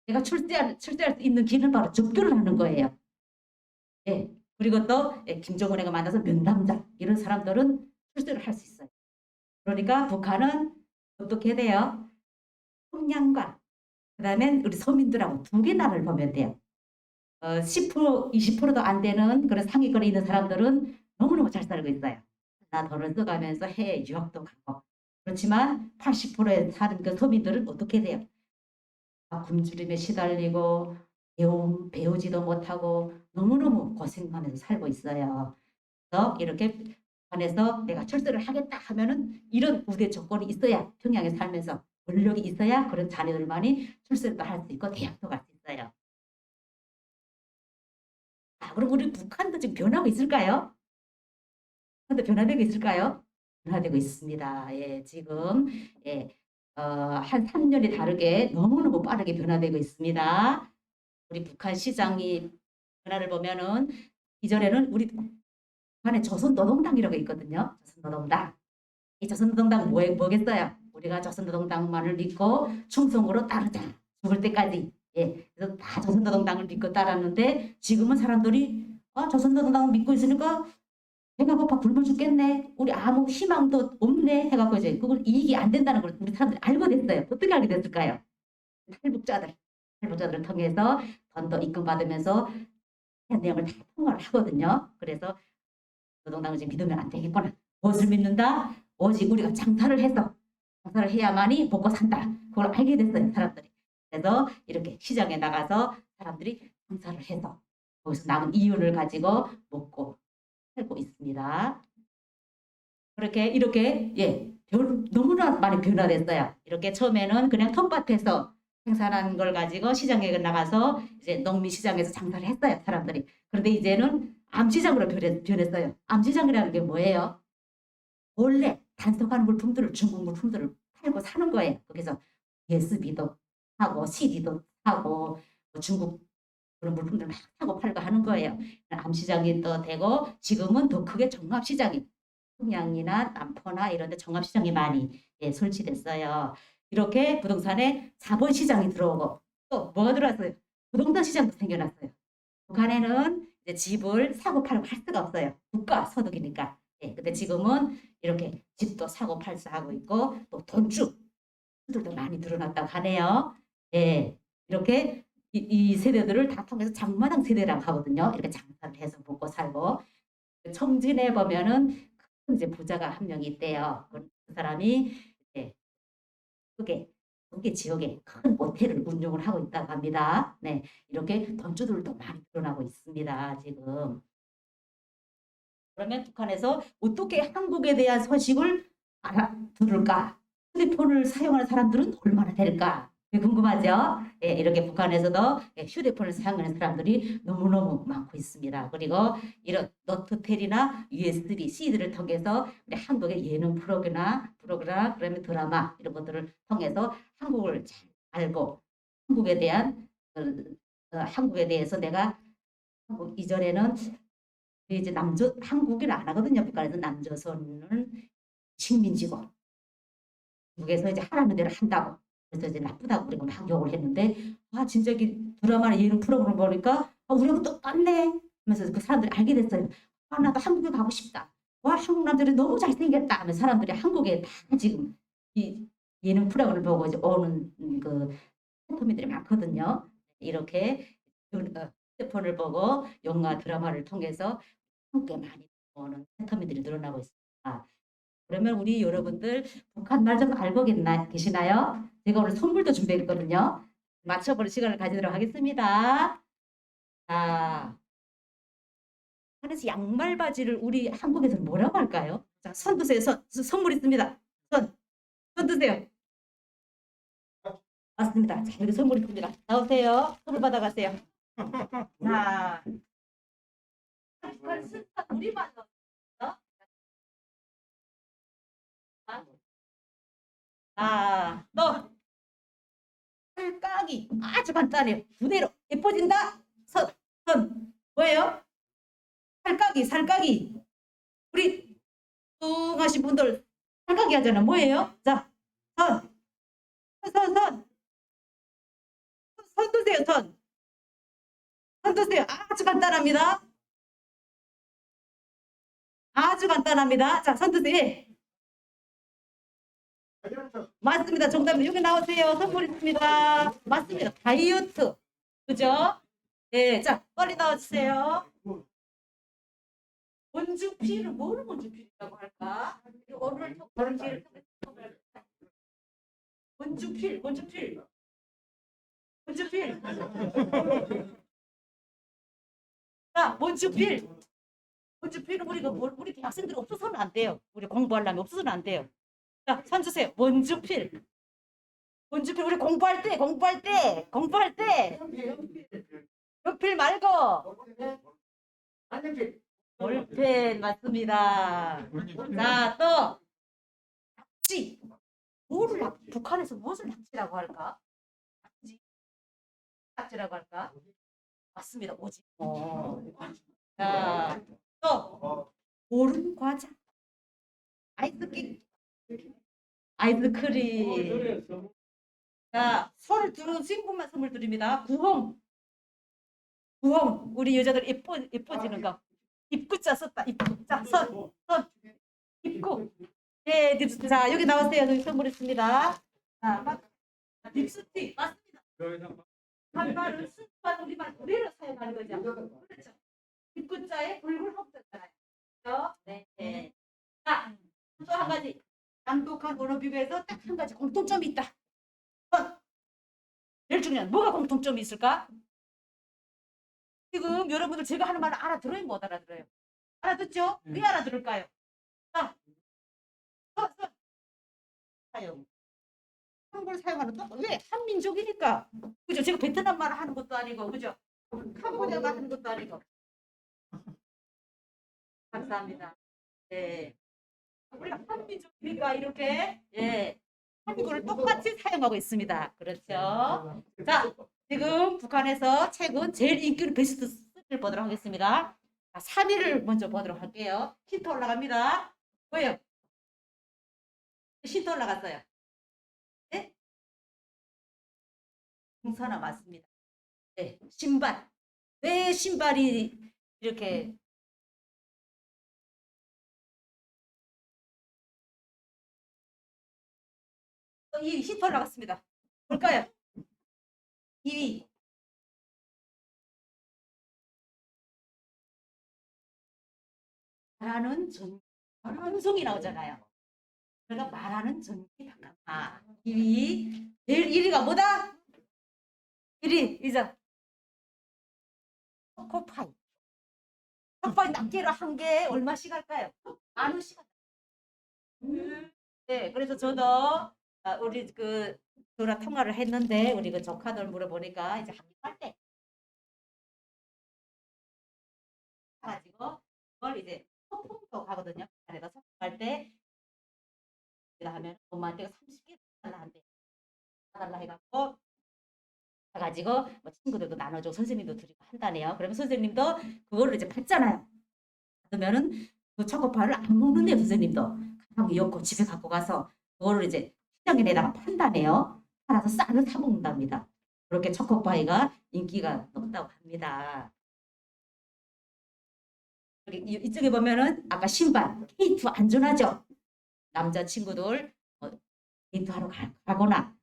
내가 출세할 수 있는 길은 바로 접견을 하는 거예요. 예. 그리고 또 김정은이가 만나서 면담자 이런 사람들은 출세를 할 수 있어요. 그러니까 북한은 어떻게 돼요? 평양과 그다음에 우리 서민들하고 두 개 나라를 보면 돼요. 10% 20%도 안 되는 그런 상위권에 있는 사람들은 너무너무 잘 살고 있어요. 나 돈을 써가면서 해외 유학도 가고. 그렇지만 80%에 사는 그 서민들은 어떻게 돼요? 굶주림에 시달리고 배우지도 못하고 너무너무 고생하면서 살고 있어요. 그래서 이렇게 북한에서 내가 출세를 하겠다 하면은 이런 우대 조건이 있어야 평양에 살면서 권력이 있어야 그런 자녀들만이 출세도 할 수 있고 대학도 갈 수 있어요. 그럼 우리 북한도 지금 변하고 있을까요? 근데 변화되고 있을까요? 변화되고 있습니다. 예, 지금 한 3년이 다르게 너무너무 빠르게 변화되고 있습니다. 우리 북한 시장이 변화를 보면은 이전에는 우리 북한에 조선노동당이라고 있거든요. 조선노동당. 이 조선노동당 뭐겠어요? 우리가 조선노동당만을 믿고 충성으로 따르자. 죽을 때까지. 예, 그래서 다 조선노동당을 믿고 따랐는데 지금은 사람들이 조선노동당을 믿고 있으니까 배가 고파 굶어 죽겠네. 우리 아무 희망도 없네. 해갖고 이제 그걸 이익이 안 된다는 걸 우리 사람들이 알고 됐어요. 어떻게 알게 됐을까요? 탈북자들을 통해서 돈도 입금받으면서 내용을 다 통화를 하거든요. 그래서 노동당을 지금 믿으면 안 되겠구나. 무엇을 믿는다? 오직 우리가 장사를 해야만이 먹고 산다. 그걸 알게 됐어요. 사람들이. 그래서 이렇게 시장에 나가서 사람들이 장사를 해서 거기서 남은 이윤을 가지고 먹고 살고 있습니다. 이렇게 너무나 많이 변화됐어요. 이렇게 처음에는 그냥 텃밭에서 생산한 걸 가지고 시장에 나가서 이제 농민 시장에서 장사를 했어요. 사람들이. 그런데 이제는 암시장으로 변했어요. 암시장이라는 게 뭐예요? 원래 단속하는 물품들을 중국 물품들을 팔고 사는 거예요. 거기서 USB도 하고 CD도 하고 중국 그런 물품들 막 사고 팔고 하는 거예요. 암시장이 또 되고 지금은 더 크게 종합시장이 평양이나 남포나 이런 데 종합시장이 많이 설치됐어요. 이렇게 부동산에 자본시장이 들어오고 또 뭐가 들어왔어요? 부동산 시장도 생겨났어요. 북한에는 이제 집을 사고 팔고 할 수가 없어요. 국가 소득이니까. 근데 지금은 이렇게 집도 사고 팔수 하고 있고 또 돈주들도 많이 늘어났다고 하네요. 이렇게 이 세대들을 다 통해서 장마당 세대라고 하거든요. 이렇게 장사를 해서 먹고 살고 청진에 보면은 큰 이제 부자가 한 명이 있대요. 그 사람이 크게 지역에 큰 모텔을 운영을 하고 있다고 합니다. 네, 이렇게 돈주들도 많이 늘어나고 있습니다. 지금. 그러면 북한에서 어떻게 한국에 대한 소식을 알아들을까? 휴대폰을 사용하는 사람들은 얼마나 될까? 궁금하죠? 이렇게 북한에서도 휴대폰을 사용하는 사람들이 너무너무 많고 있습니다. 그리고 이런 노트텔이나 USB, CD를 통해서 우리 한국의 예능 프로그램, 그러면 드라마 이런 것들을 통해서 한국을 잘 알고 한국에 대해서 내가 이전에는 이제 한국이라 안 하거든요. 북한에서 남조선은 식민지고 북에서 이제 하라는 대로 한다고. 그래서 이제 나쁘다고 그리고 막 욕을 했는데 진짜 이 드라마나 예능 프로그램을 보니까 우리하고 똑같네 하면서 그 사람들이 알게 됐어요. 나도 한국에 가고 싶다. 한국 남자들이 너무 잘생겼다 하면 사람들이 한국에 다 지금 이 예능 프로그램을 보고 이제 오는 그 토미들이 많거든요. 이렇게 휴대폰을 보고 영화 드라마를 통해서 함께 많이 보는 센터민들이 늘어나고 있습니다. 그러면 우리 여러분들 북한 말 좀 알고 계시나요? 제가 오늘 선물도 준비했거든요. 맞춰보는 시간을 가지도록 하겠습니다. 자, 하늘색 양말 바지를 우리 한국에서는 뭐라고 할까요? 자, 손 드세요. 선물 있습니다. 손 드세요. 맞습니다. 자, 여기 선물 있습니다. 나오세요. 선물 받아가세요. 자, 우리만 넣었어. 자, 또 살까기 아주 간단해요. 부대로 예뻐진다. 손 뭐예요? 살까기. 우리 뚱하신 분들 살까기 하잖아. 뭐예요? 자, 손 드세요. 손 드세요. 아주 간단합니다. 아주 간단합니다. 자, 손 드세요. 예. 맞습니다. 정답입니다. 여기 나오세요. 선물 있습니다. 맞습니다. 다이어트. 그죠? 네. 자, 빨리 나와주세요. 원주필은 뭐를 원주필이라고 할까? 오늘 원주필. 자, 원주필은 우리 대학생들 없어서는 안 돼요. 우리 공부하려면 없어서는 안 돼요. 자, 손 주세요. 원주필 우리 공부할 때 연필 말고 볼펜 맞습니다. 자, 또 낙지. 북한에서 무엇을 낙지라고 할까? 낙지라고 할까? 맞습니다. 오징어. 자, 또 보름 과자. 아이스크림. 자, 손을 들으신 분만 선물 드립니다. 구홍. 우리 여자들 예뻐지는 거. 입구자 썼다. 입구자. 손. 입구. 네, 자, 여기 나오세요. 여기 선물 있습니다. 자, 립스틱. 맞습니다. 한 말은 순수한 우리말 그대로 사용하는 거죠. 그렇죠. 입구자에 붉은 흑자잖아요. 그렇죠? 네. 자, 또 한 가지. 양독한 언어 비교에서 딱 한 가지 공통점이 있다. 제일 중요한 뭐가 공통점이 있을까? 지금 여러분들 제가 하는 말을 알아들어요? 못 알아들어요? 알아듣죠? 왜 알아들을까요? 자, 사용. 한국을 사용하는 또 왜? 한민족이니까. 그죠? 제가 베트남 말을 하는 것도 아니고, 그죠? 캄보디아가 하는 것도 아니고. 감사합니다. 네. 우리가 한민족이니까 이렇게 한국어를 똑같이 사용하고 있습니다. 그렇죠? 자, 지금 북한에서 최근 제일 인기 있는 베스트 3를 보도록 하겠습니다. 자, 3위를 먼저 보도록 할게요. 힌트 올라갑니다. 뭐예요? 힌트 올라갔어요. 네? 동사나 맞습니다. 네, 신발. 왜 신발이 이렇게 이 힌트 올라갔습니다. 볼까요? 2위. 말하는 방송이 나오잖아요. 그러니까 말하는 전기 잠깐만. 2위. 제일 1위가 뭐다? 1위 이자 초코파이. 초코파이 낱개로 한 개 얼마씩 할까요? 10,000원. 네, 그래서 저도 우리 그 전화 통화를 했는데 우리 그 조카들 물어보니까 이제 학교할 때 가지고 그걸 이제 소풍도 가거든요. 그래서 소풍할 때 하면 엄마한테 30개 달라 한대. 달라 해갖고 가지고 뭐 친구들도 나눠주고 선생님도 드리고 한다네요. 그러면 선생님도 그거를 이제 받잖아요. 받으면은 그 초코파이를 안 먹는데요. 선생님도 가방에 엮고 집에 갖고 가서 그거를 이제 시장에 내다가 판다네요. 팔아서 쌀을 사 먹는답니다. 그렇게 초코파이가 인기가 높다고 합니다. 이쪽에 보면은 아까 신발 K2 안전하죠. 남자친구들 K2 하러 가거나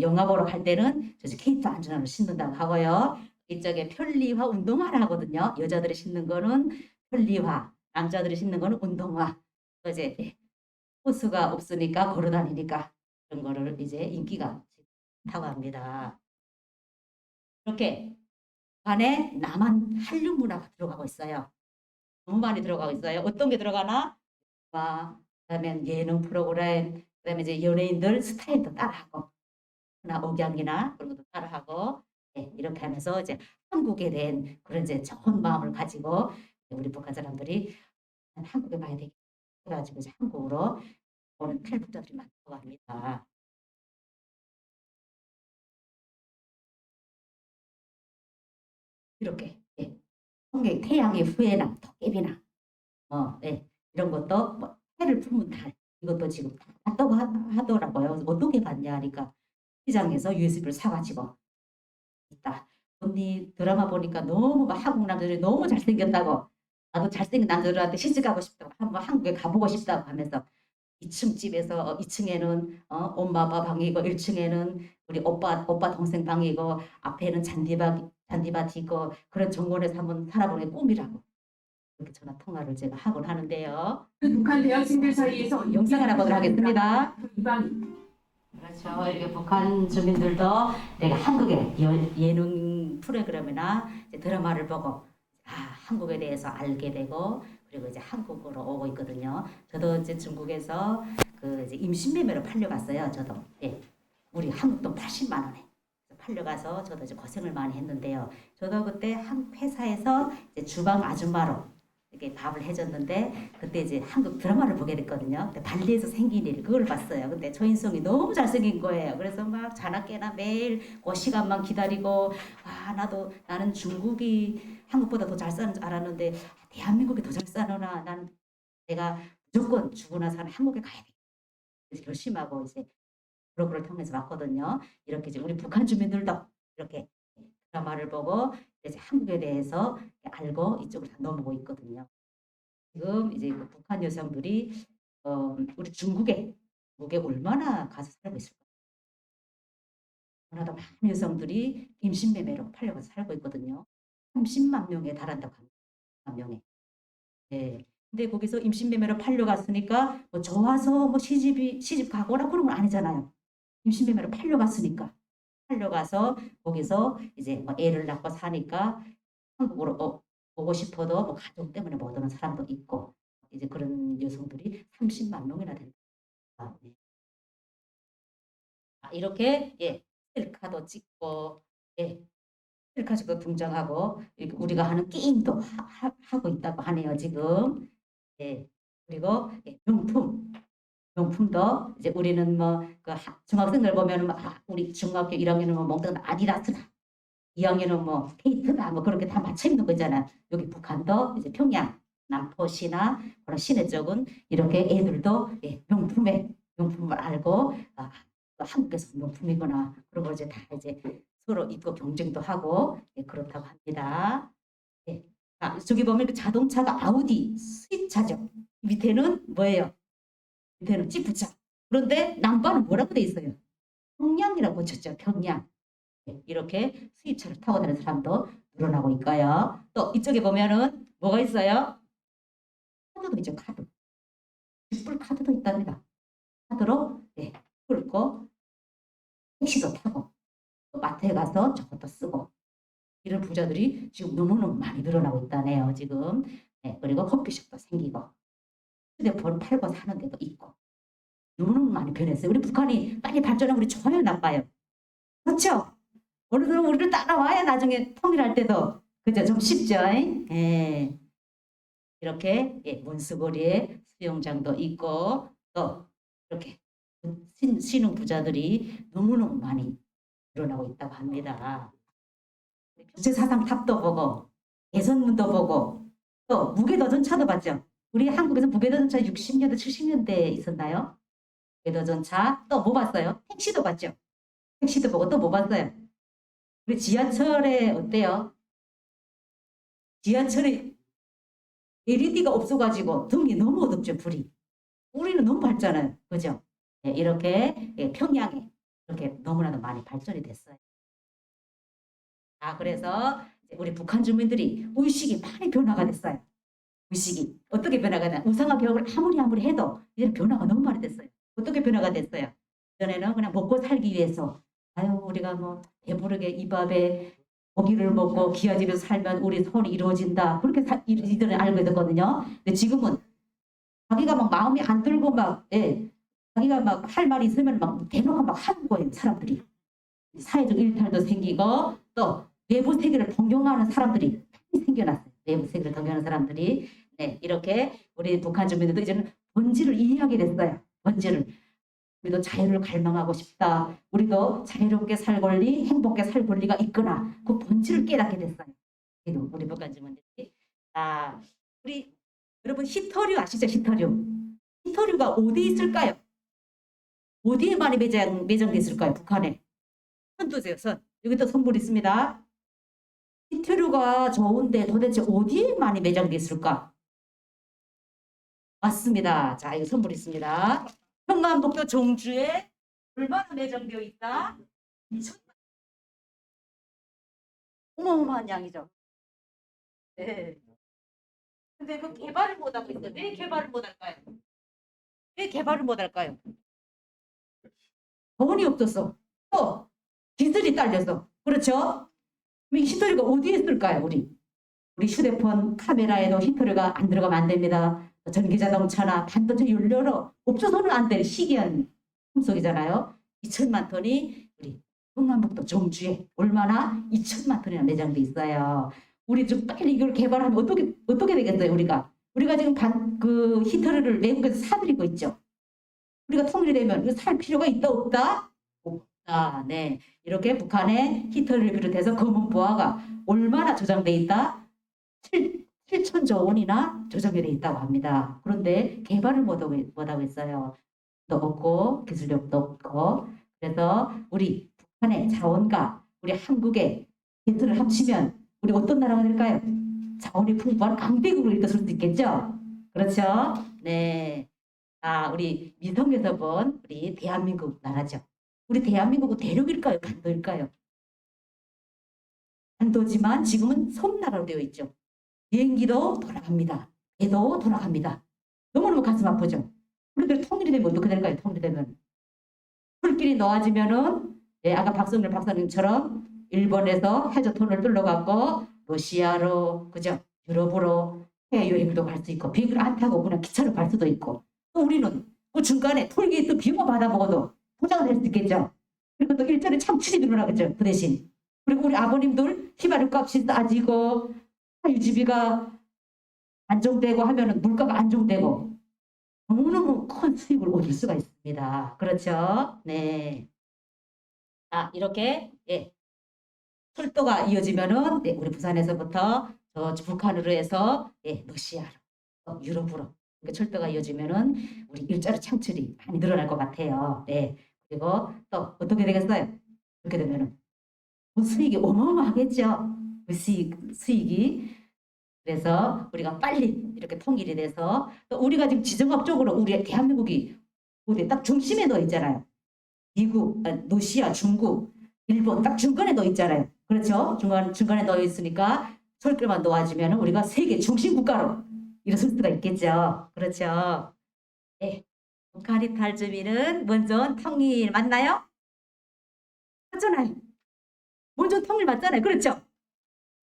영화 보러 갈 때는 K2 안전함을 신는다고 하고요. 이쪽에 편리화, 운동화를 하거든요. 여자들이 신는 거는 편리화, 남자들이 신는 거는 운동화. 또 이제 호수가 없으니까 걸어 다니니까 그런 거를 이제 인기가 좋다고 합니다. 이렇게 안에 남한 한류 문화가 들어가고 있어요. 너무 많이 들어가고 있어요. 어떤 게 들어가나? 그다음에 예능 프로그램, 그다음에 이제 연예인들 스타일도 따라하고, 나 억양이나 그런 것도 따라하고, 네, 이렇게 하면서 이제 한국에 대한 그런 이제 좋은 마음을 가지고 우리 북한 사람들이 한국에 가야 되겠다 해가지고 이제 한국으로 오는 탈북자들이 많다고 합니다. 이렇게 예. 성경 태양의 후예나 도깨비나 예, 이런 것도 뭐 해를 품은 달 이것도 지금 다 봤다고 하더라고요. 그래서 어떻게 봤냐 하니까 시장에서 USB를 사가지고 있다. 언니 드라마 보니까 너무 막 한국 남자들이 너무 잘생겼다고 나도 잘생긴 남자들한테 시집가고 싶다고 한번 한국에 가보고 싶다고 하면서 2층 집에서 2층에는 엄마 아빠 방이고 1층에는 우리 오빠 동생 방이고 앞에는 잔디밭이 있고 그런 정원에서 한번 살아보는 게 꿈이라고 이렇게 전화 통화를 제가 하곤 하는데요. 북한 대학생들 사이에서 영상 하나 보도록 하겠습니다. 이방 그렇죠. 이렇게 북한 주민들도 내가 한국의 예능 프로그램이나 드라마를 보고 한국에 대해서 알게 되고 그리고 이제 한국으로 오고 있거든요. 저도 이제 중국에서 그 이제 임신매매로 팔려갔어요. 저도 예. 우리 한국 돈 80만 원에 팔려가서 저도 이제 고생을 많이 했는데요. 저도 그때 한 회사에서 이제 주방 아줌마로 이렇게 밥을 해줬는데 그때 이제 한국 드라마를 보게 됐거든요. 근데 발리에서 생긴 일 그걸 봤어요. 근데 조인성이 너무 잘생긴 거예요. 그래서 막 자나깨나 매일 그 시간만 기다리고 나는 중국이 한국보다 더 잘 사는 줄 알았는데 대한민국이 더 잘 사느나 난 내가 무조건 죽고 나서는 한국에 가야 돼. 그래서 결심하고 이제 브로그를 통해서 왔거든요. 이렇게 이제 우리 북한 주민들도 이렇게 드라마를 보고 이제 한국에 대해서 알고 이쪽으로 다 넘어오고 있거든요. 지금 이제 그 북한 여성들이 우리 중국에 얼마나 가서 살고 있을까? 너무나도 많은 여성들이 임신매매로 팔려가서 살고 있거든요. 30만 명에 달한다고 합니다. 30만 명에. 네. 근데 거기서 임신매매로 팔려갔으니까 뭐 좋아서 뭐 시집 가거나 그런 건 아니잖아요. 임신매매로 팔려갔으니까. 팔려가서 거기서 이제 뭐 애를 낳고 사니까 한국으로 오고 싶어도 뭐 가족 때문에 못 오는 사람도 있고 이제 그런 여성들이 30만 명이나 된다. 네. 이렇게 예 셀카도 찍고 예 셀카 찍고 등장하고 이렇게 우리가 하는 게임도 하고 있다고 하네요 지금. 예 그리고 예, 명품도 이제 우리는 뭐 그 중학생들 보면은 우리 중학교 1학년은 뭐 먹던 아디다스다, 2학년은 뭐 케이트다, 뭐 그렇게 다 맞춰 입는 거잖아. 여기 북한도 이제 평양, 남포시나 그런 시내 쪽은 이렇게 애들도 예, 명품을 알고 한국에서 명품이구나. 그리고 이제 다 이제 서로 입고 경쟁도 하고 예, 그렇다고 합니다. 예. 저기 보면 그 자동차가 아우디 수입차죠. 밑에는 뭐예요? 밑에는 지프차. 그런데 남바는 뭐라고 돼 있어요? 평양이라고 붙였죠. 평양. 이렇게 수입차를 타고 다니는 사람도 늘어나고 있고요. 또 이쪽에 보면은 뭐가 있어요? 카드도 있죠. 카드. 불 카드도 있답니다. 카드로 네, 끌고 택시도 타고 또 마트에 가서 저것도 쓰고 이런 부자들이 지금 너무너무 많이 늘어나고 있다네요. 지금. 네, 그리고 커피숍도 생기고 휴대폰 팔고 사는 데도 있고 너무너무 많이 변했어요. 우리 북한이 빨리 발전하면 우리 좋아요, 나빠요? 그렇죠? 어른들은 우리를 따라와야 나중에 통일할 때도 그죠? 좀 쉽죠? 예. 이렇게 예, 문수거리에 수영장도 있고 또 이렇게 신흥 부자들이 너무너무 많이 일어나고 있다고 합니다. 국제사상탑도 보고 개선문도 보고 또 무게도전차도 봤죠? 우리 한국에서 무게도전차 60년대 70년대에 있었나요? 무게도전차 또 뭐 봤어요? 택시도 봤죠? 택시도 보고 또 뭐 봤어요? 우리 지하철에 어때요? 지하철에 LED가 없어가지고 등이 너무 어둡죠, 불이. 우리는 너무 밝잖아요. 그죠? 네, 이렇게 평양에 이렇게 너무나도 많이 발전이 됐어요. 그래서 이제 우리 북한 주민들이 의식이 많이 변화가 됐어요. 의식이 어떻게 변화가 됐나? 우상화 교육을 아무리 해도 이제는 변화가 너무 많이 됐어요. 어떻게 변화가 됐어요? 전에는 그냥 먹고 살기 위해서 우리가 뭐 배부르게 이 밥에 고기를 먹고 기아집에서 살면 우리 소원이 이루어진다. 그렇게 이들은 알고 있었거든요. 근데 지금은 자기가 막 마음이 안 들고 막 자기가 막 할 말이 있으면 막 대놓고 막 하는 거예요. 사람들이. 사회적 일탈도 생기고 또 외부 세계를 동경하는 사람들이 많이 생겨났어요. 외부 세계를 동경하는 사람들이 이렇게 우리 북한 주민들도 이제는 본질을 이해하게 됐어요. 본질을. 우리도 자유를 갈망하고 싶다. 우리도 자유롭게 살 권리, 행복하게 살 권리가 있구나. 그 본질을 깨닫게 됐어요. 우리 북한 주민들이. 우리 여러분 히터류 아시죠? 히터류. 히터류가 어디에 있을까요? 어디에 많이 매장돼 있을까요? 북한에. 선 두세요. 선. 여기도 선물 있습니다. 히터류가 좋은데 도대체 어디에 많이 매장돼 있을까? 맞습니다. 자, 이거 선물 있습니다. 평안북도 정주에 얼마나 매장되어 있다? 2,000만. 어마어마한 양이죠. 네. 근데 그 개발을 못하고 있어요. 왜 개발을 못할까요? 왜 개발을 못할까요? 돈이 없어서 또 기술이 딸려서 그렇죠? 이 히터리가 어디에 있을까요? 우리 휴대폰 카메라에도 히터리가 안 들어가면 안 됩니다. 전기자동차나 반도체 연료로 없어서는 안 될 희귀한 금속이잖아요. 2,000만 톤이 우리 평안북도 정주에 얼마나 2,000만 톤이나 매장돼 있어요. 우리 좀 빨리 이걸 개발하면 어떻게 되겠어요? 우리가 지금 그 히터리를 외국에서 사들이고 있죠. 우리가 통일이 되면 이거 살 필요가 있다 없다? 없다. 네. 이렇게 북한의 히터리를 비롯해서 검은 보화가 얼마나 저장돼 있다? 7천조 원이나 저장이 돼 있다고 합니다. 그런데 개발을 못하고 있어요. 또 없고 기술력도 없고. 그래서 우리 북한의 자원과 우리 한국의 기술을 합치면 우리 어떤 나라가 될까요? 자원이 풍부한 강대국으로 이끌어설 수 있겠죠? 그렇죠? 네. 우리 미성에서 본 우리 대한민국 나라죠. 우리 대한민국은 대륙일까요? 반도일까요? 반도지만 지금은 섬나라로 되어 있죠. 비행기도 돌아갑니다. 배도 돌아갑니다. 너무너무 가슴 아프죠? 우리들 통일이 되면 어떻게 될까요? 통일이 되면. 풀길이 놓아지면은 아까 박성렬 박사님처럼 일본에서 해저톤을 뚫어갖고 러시아로 그죠? 유럽으로 해외여행도 갈 수 있고 비행기를 안 타고 그냥 기차로 갈 수도 있고 또 우리는 그 중간에 톨게이트 비용만 받아먹어도 포장을 할 수 있겠죠. 그리고 또 일자리 창출이 늘어나겠죠. 그 대신. 그리고 우리 아버님들 휘발유 값이 싸지고 유지비가 안정되고 하면은 물가가 안정되고 너무너무 큰 수익을 얻을 수가 있습니다. 그렇죠? 네. 이렇게 철도가 이어지면은 우리 부산에서부터 저 북한으로 해서 러시아로 또 유럽으로 철도가 이어지면은 우리 일자리 창출이 많이 늘어날 것 같아요. 네. 그리고 또 어떻게 되겠어요? 그렇게 되면은 수익이 어마어마하겠죠. 그 수익이. 그래서 우리가 빨리 이렇게 통일이 돼서 또 우리가 지금 지정학적으로 우리 대한민국이 어디 딱 중심에 넣어 있잖아요. 미국, 러시아, 중국, 일본 딱 중간에 넣어 있잖아요. 그렇죠? 중간에 넣어 있으니까 철길만 놓아지면 우리가 세계 중심 국가로 일어설 수가 있겠죠. 그렇죠? 네. 북한 이탈 주민은 먼저 통일 맞나요? 맞잖아요. 먼저 통일 맞잖아요. 그렇죠?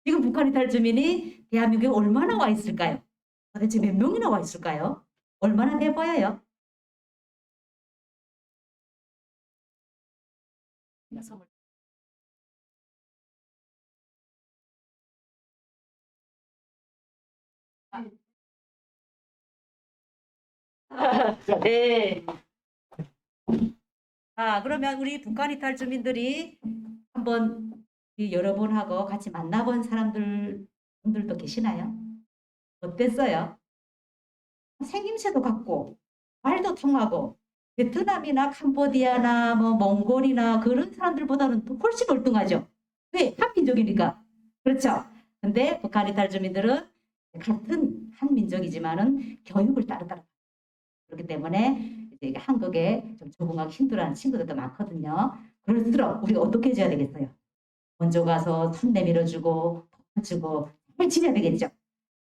지금 북한 이탈 주민이 대한민국에 얼마나 와 있을까요? 도대체 몇 명이나 와 있을까요? 얼마나 돼 보여요? 네. 그러면 우리 북한 이탈 주민들이 한번 여러분하고 같이 만나본 분들도 계시나요? 어땠어요? 생김새도 같고 말도 통하고 베트남이나 캄보디아나 뭐 몽골이나 그런 사람들보다는 훨씬 월등하죠. 왜? 한민족이니까. 그렇죠? 근데 북한 이탈 주민들은 같은 한민족이지만은 교육을 따로 그렇기 때문에 이제 한국에 좀 적응하기 힘들어하는 친구들도 많거든요. 그럴수록 우리가 어떻게 해줘야 되겠어요? 먼저 가서 손 내밀어주고 도와주고 잘 지내야 되겠죠.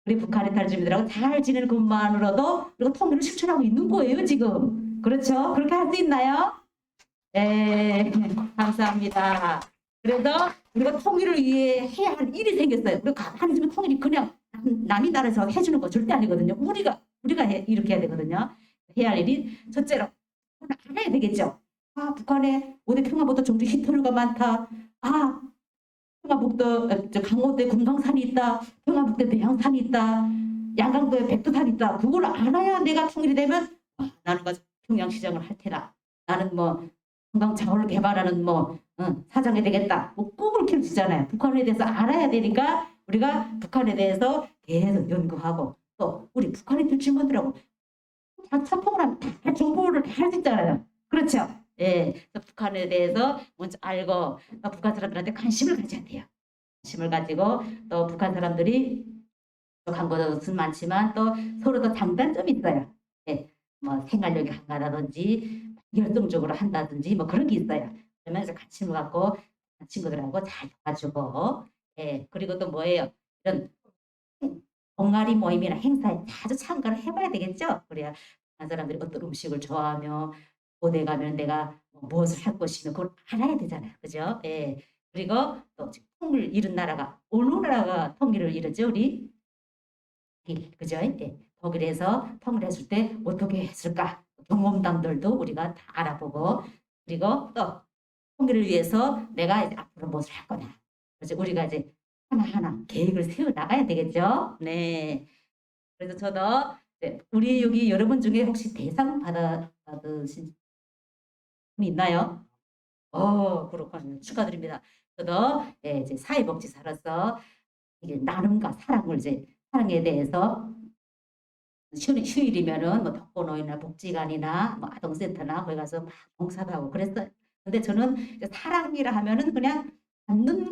우리 북한의 탈주민들하고 잘 지내는 것만으로도 우리가 통일을 실천하고 있는 거예요 지금. 그렇죠? 그렇게 할 수 있나요? 네, 감사합니다. 그래서 우리가 통일을 위해 해야 할 일이 생겼어요. 우리가 가만히 있으면 통일이 그냥 남이 나라에서 해주는 거 절대 아니거든요. 우리가 이렇게 해야 되거든요. 해야 할 일이 첫째로 알아야 되겠죠. 아, 북한에 어디 평화북도 정주 히터류가 많다. 아, 평화북도 강원도에 금강산이 있다. 평화북도에 매양산이 있다. 양강도에 백두산이 있다. 그걸 알아야 내가 통일이 되면 나는 평양시장을 할 테다. 나는 관광창원을 개발하는 사장이 되겠다. 꿈을 키울 수 있잖아요. 북한에 대해서 알아야 되니까 우리가 북한에 대해서 계속 연구하고 또 우리 북한인들 친구들하고 소통을 하면 다 정보를 다 할 수 있잖아요. 그렇죠? 예, 그래서 북한에 대해서 먼저 알고 또 북한 사람들한테 관심을 가져야 돼요. 관심을 가지고 또 북한 사람들이 간 것은 많지만 또 서로도 장단점이 있어요. 예, 생활력이 강하다든지 열성적으로 한다든지 그런 게 있어요. 그러면서 관심을 갖고 친구들하고 잘 도와주고, 예, 그리고 또 뭐예요? 이런 동아리 모임이나 행사에 자주 참가를 해봐야 되겠죠. 그래야 한 사람들이 어떤 음식을 좋아하며 어디 가면 내가 무엇을 할 것이며 그걸 알아야 되잖아요. 그죠? 예. 그리고 또 통일을 이룬 나라가 어느 나라가 통일을 이뤘죠? 우리 그죠? 예. 독일에서 통일했을 때 어떻게 했을까? 경험담들도 우리가 다 알아보고 그리고 또 통일을 위해서 내가 이제 앞으로 무엇을 할 거냐. 그래서 우리가 이제 하나하나 계획을 세워 나가야 되겠죠. 네. 그래서 저도 우리 여기 여러분 중에 혹시 대상 받으신 분이 있나요? 그렇군요. 축하드립니다. 저도 이제 사회복지사로서 이게 나눔과 사랑을 이제 사랑에 대해서 휴일이면은 독거노인이나 복지관이나 아동센터나 거기 가서 막 봉사도 하고 그랬어요. 근데 저는 사랑이라 하면은 그냥 받는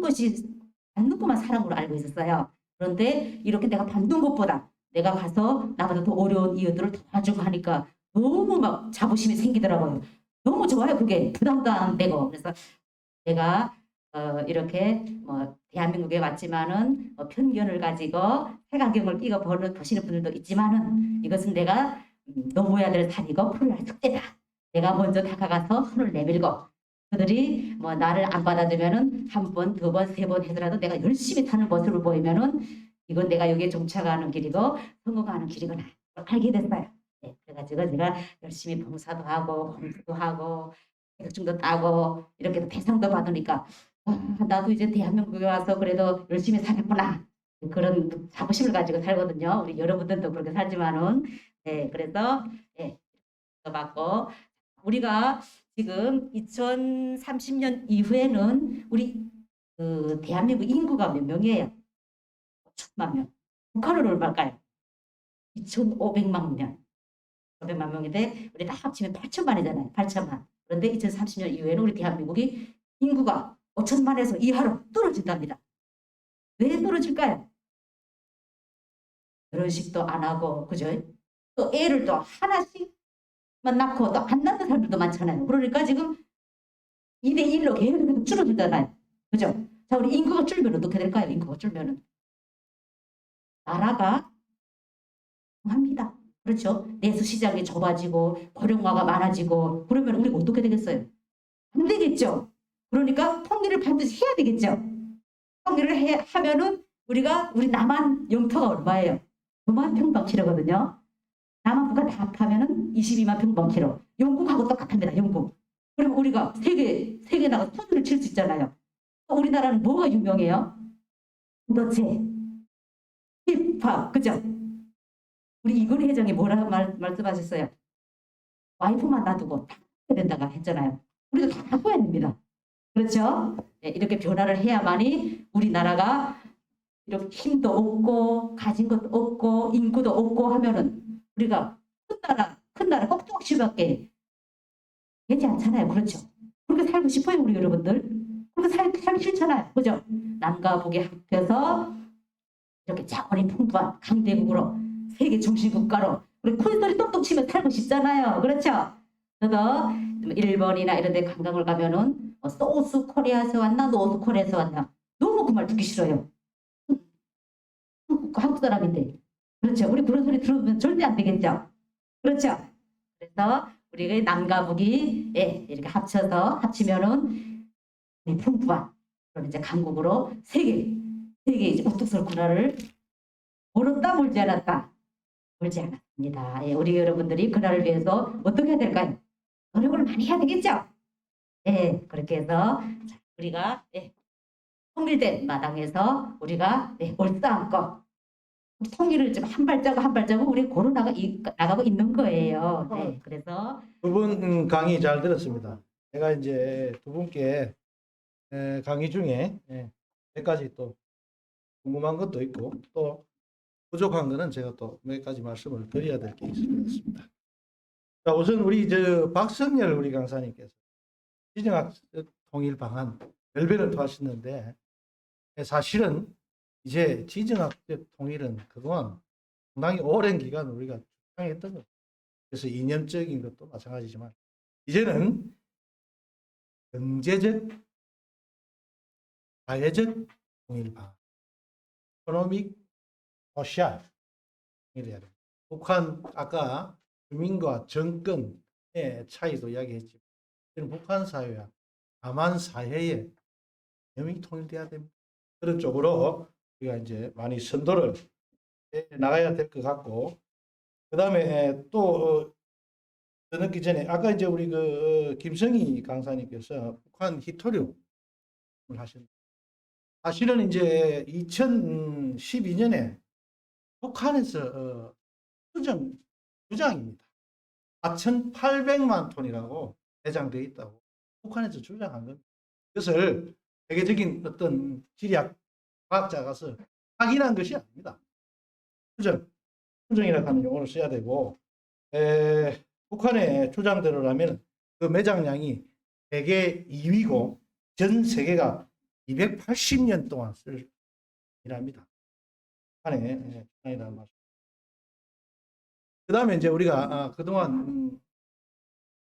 것만 사랑으로 알고 있었어요. 그런데 이렇게 내가 받는 것보다 내가 가서 나보다 더 어려운 이웃들을 도와주고 하니까 너무 막 자부심이 생기더라고요. 너무 좋아요. 그게 부담도 안 되고. 그래서 내가 이렇게 대한민국에 왔지만은 편견을 가지고 색안경을 끼고 보시는 분들도 있지만은 이것은 내가 넘어야 될 산이고 풀어야 할 숙제다. 내가 먼저 다가가서 손을 내밀고 그들이 나를 안 받아주면은 한 번, 두 번, 세 번 해서라도 내가 열심히 사는 모습을 보이면은 이건 내가 여기에 정착하는 길이고 성공하는 길이구나 알게 됐어요. 네, 그래가지고 제가 열심히 봉사도 하고 공부도 하고 자격증도 따고 이렇게 대상도 받으니까 나도 이제 대한민국에 와서 그래도 열심히 살았구나 그런 자부심을 가지고 살거든요. 우리 여러분들도 그렇게 살지만은 네, 그래서 받고 우리가 지금 2030년 이후에는 우리 대한민국 인구가 몇 명이에요? 5천만 명. 북한은 얼마일까요? 2,500만 명. 500만 명인데 우리 다 합치면 8천만이잖아요. 8천만. 그런데 2030년 이후에는 우리 대한민국이 인구가 5천만에서 이하로 떨어진답니다. 왜 떨어질까요? 결혼식도 안 하고 그죠? 또 애를 또 하나씩만 낳고 또 안 낳는 사람들도 많잖아요. 그러니까 지금 2대1로 계속 줄어들잖아요. 그죠? 자, 우리 인구가 줄면 어떻게 될까요? 인구가 줄면은 나라가 합니다. 그렇죠? 내수 시장이 좁아지고 고령화가 많아지고 그러면 우리가 어떻게 되겠어요? 안 되겠죠. 그러니까 통일을 반드시 해야 되겠죠. 통일을 하면은 우리 남한 영토가 얼마예요? 5만 평방킬로거든요. 남한 북한 다 합하면은 22만 평방킬로. 영국하고 똑같습니다. 영국. 그럼 우리가 세계 나가 손을 칠 수 있잖아요. 우리나라는 뭐가 유명해요? 반도체, 힙합, 그죠? 우리 이건희 회장이 뭐라고 말씀하셨어요? 와이프만 놔두고 다 해야 된다고 했잖아요. 우리도 다 바꿔야 됩니다. 그렇죠? 네, 이렇게 변화를 해야만이 우리나라가 이렇게 힘도 없고 가진 것도 없고 인구도 없고 하면은 우리가 큰 나라 꼭두각시밖에 되지 않잖아요. 그렇죠? 그렇게 살고 싶어요, 우리 여러분들. 그렇게 살기 싫잖아요. 그죠? 남과 북이 합해서 이렇게 자원이 풍부한 강대국으로 세계 중심 국가로 우리 콘소리 똑똑 치면 살고 싶잖아요. 그렇죠? 저도 일본이나 이런 데 관광을 가면은 소스 코리아에서 왔나 노스 코리아에서 왔나 너무 그 말 듣기 싫어요. 한국 사람인데. 그렇죠. 우리 그런 소리 들으면 절대 안 되겠죠. 그렇죠. 그래서 우리가 남과 북이 예, 이렇게 합치면은 풍부한 그런 이제 강국으로 세계 이제 우뚝 그날을 멀었다 멀지 않았다. 멀지 않았습니다. 예, 우리 여러분들이 그날을 위해서 어떻게 해야 될까요? 노력을 많이 해야 되겠죠. 예, 그렇게 해서 자, 우리가 예, 통일된 마당에서 우리가 예, 올싸안고 통일을 좀 한 발자국 우리 걸어 나가고 있는 거예요. 네, 그래서 두 분 강의 잘 들었습니다. 제가 이제 두 분께 강의 중에 몇 가지 또 궁금한 것도 있고 또 부족한 거는 제가 또 몇 가지 말씀을 드려야 될 게 있을 것 같습니다. 자, 우선 우리 박성열 우리 강사님께서 지정학 통일 방안 별별을 토하셨는데 사실은 이제 지정학적 통일은 그동안 상당히 오랜 기간 우리가 주장했던 것. 그래서 이념적인 것도 마찬가지지만 이제는 경제적, 사회적 통일 방안, 이코노믹, 소셜 통일해야 됩니다. 북한 아까 주민과 정권의 차이도 이야기했지만 북한 사회와 남한 사회의 이념이 통일돼야 됩니다. 그런 쪽으로 우리가 이제 많이 선도를 해 나가야 될 것 같고, 그 다음에 또 듣기 전에 아까 이제 우리 김성희 강사님께서 북한 히토리움을 하셨는데 사실은 이제 2012년에 북한에서 주장입니다. 4,800만 톤이라고 내장되어 있다고 북한에서 주장한 겁니다. 그것을 세계적인 어떤 지리학 과학자 가서 확인한 것이 아닙니다. 추정이라고 하는 용어를 써야 되고, 북한의 주장대로라면 그 매장량이 세계 2위고 전 세계가 280년 동안 쓸 일합니다. 북한의 주장이라는 말씀. 그 다음에 이제 우리가 그동안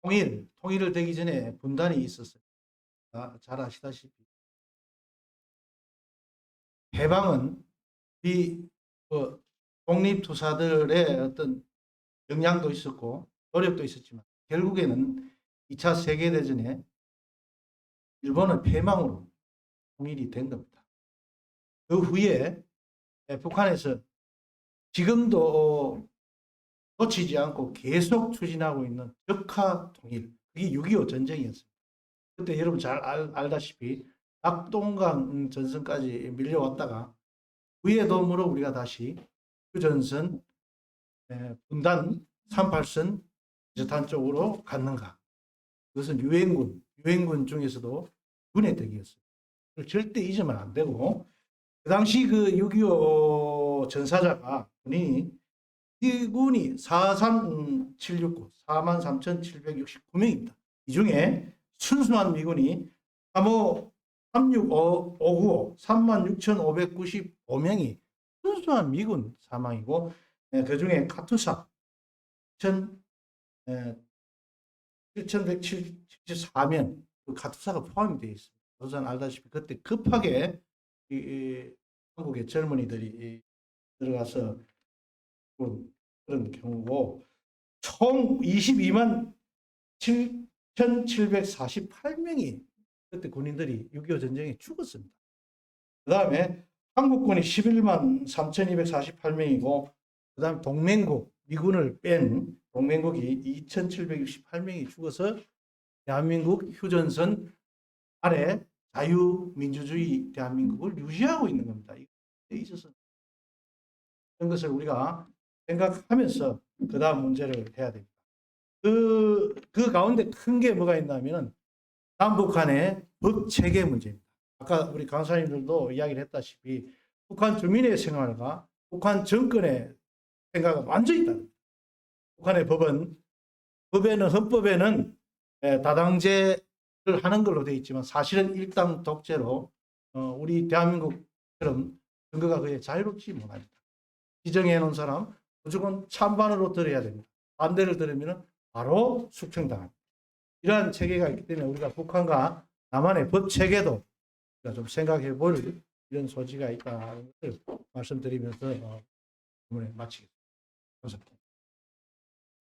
통일을 되기 전에 분단이 있었어요. 잘 아시다시피 해방은 이 독립투사들의 어떤 영향도 있었고 노력도 있었지만 결국에는 2차 세계대전에 일본의 패망으로 통일이 된 겁니다. 그 후에 북한에서 지금도 놓치지 않고 계속 추진하고 있는 적화 통일, 그게 6.25 전쟁이었습니다. 그때 여러분 잘 알다시피 낙동강 전선까지 밀려왔다가 그의 도움으로 우리가 다시 휴전선, 분단, 38선 비슷한 쪽으로 갔는가. 그것은 유엔군 중에서도 군의 덕이었어요. 절대 잊으면 안 되고, 그 당시 그 6.25 전사자가 군이 43769, 43,769명입니다. 이 중에 순수한 미군이 365, 36,595명이 순수한 미군 사망이고, 그 중에 카투사 7,174명, 그 카투사가 포함이 되어 있습니다. 우선 알다시피 그때 급하게 한국의 젊은이들이 들어가서 그런 경우고, 총 22만 7,748명이 그때 군인들이 6.25 전쟁에 죽었습니다. 그 다음에 한국군이 11만 3,248명이고, 그 다음에 동맹국, 미군을 뺀 동맹국이 2,768명이 죽어서 대한민국 휴전선 아래 자유민주주의 대한민국을 유지하고 있는 겁니다. 이것에 있어서 이런 것을 우리가 생각하면서 그 다음 문제를 해야 됩니다. 그 가운데 큰 게 뭐가 있냐면은 남북한의 법 체계 문제입니다. 아까 우리 강사님들도 이야기를 했다시피 북한 주민의 생활과 북한 정권의 생각은 완전히 다릅니다. 북한의 헌법에는 다당제를 하는 걸로 되어 있지만 사실은 일당 독재로 우리 대한민국처럼 선거가 그에 자유롭지 못합니다. 지정해 놓은 사람 무조건 찬반으로 들어야 됩니다. 반대를 들으면 바로 숙청당합니다. 이러한 체계가 있기 때문에 우리가 북한과 나만의 법 체계도 좀 생각해 볼 이런 소지가 있다는 것을 말씀드리면서 질문을 마치겠습니다. 감사합니다.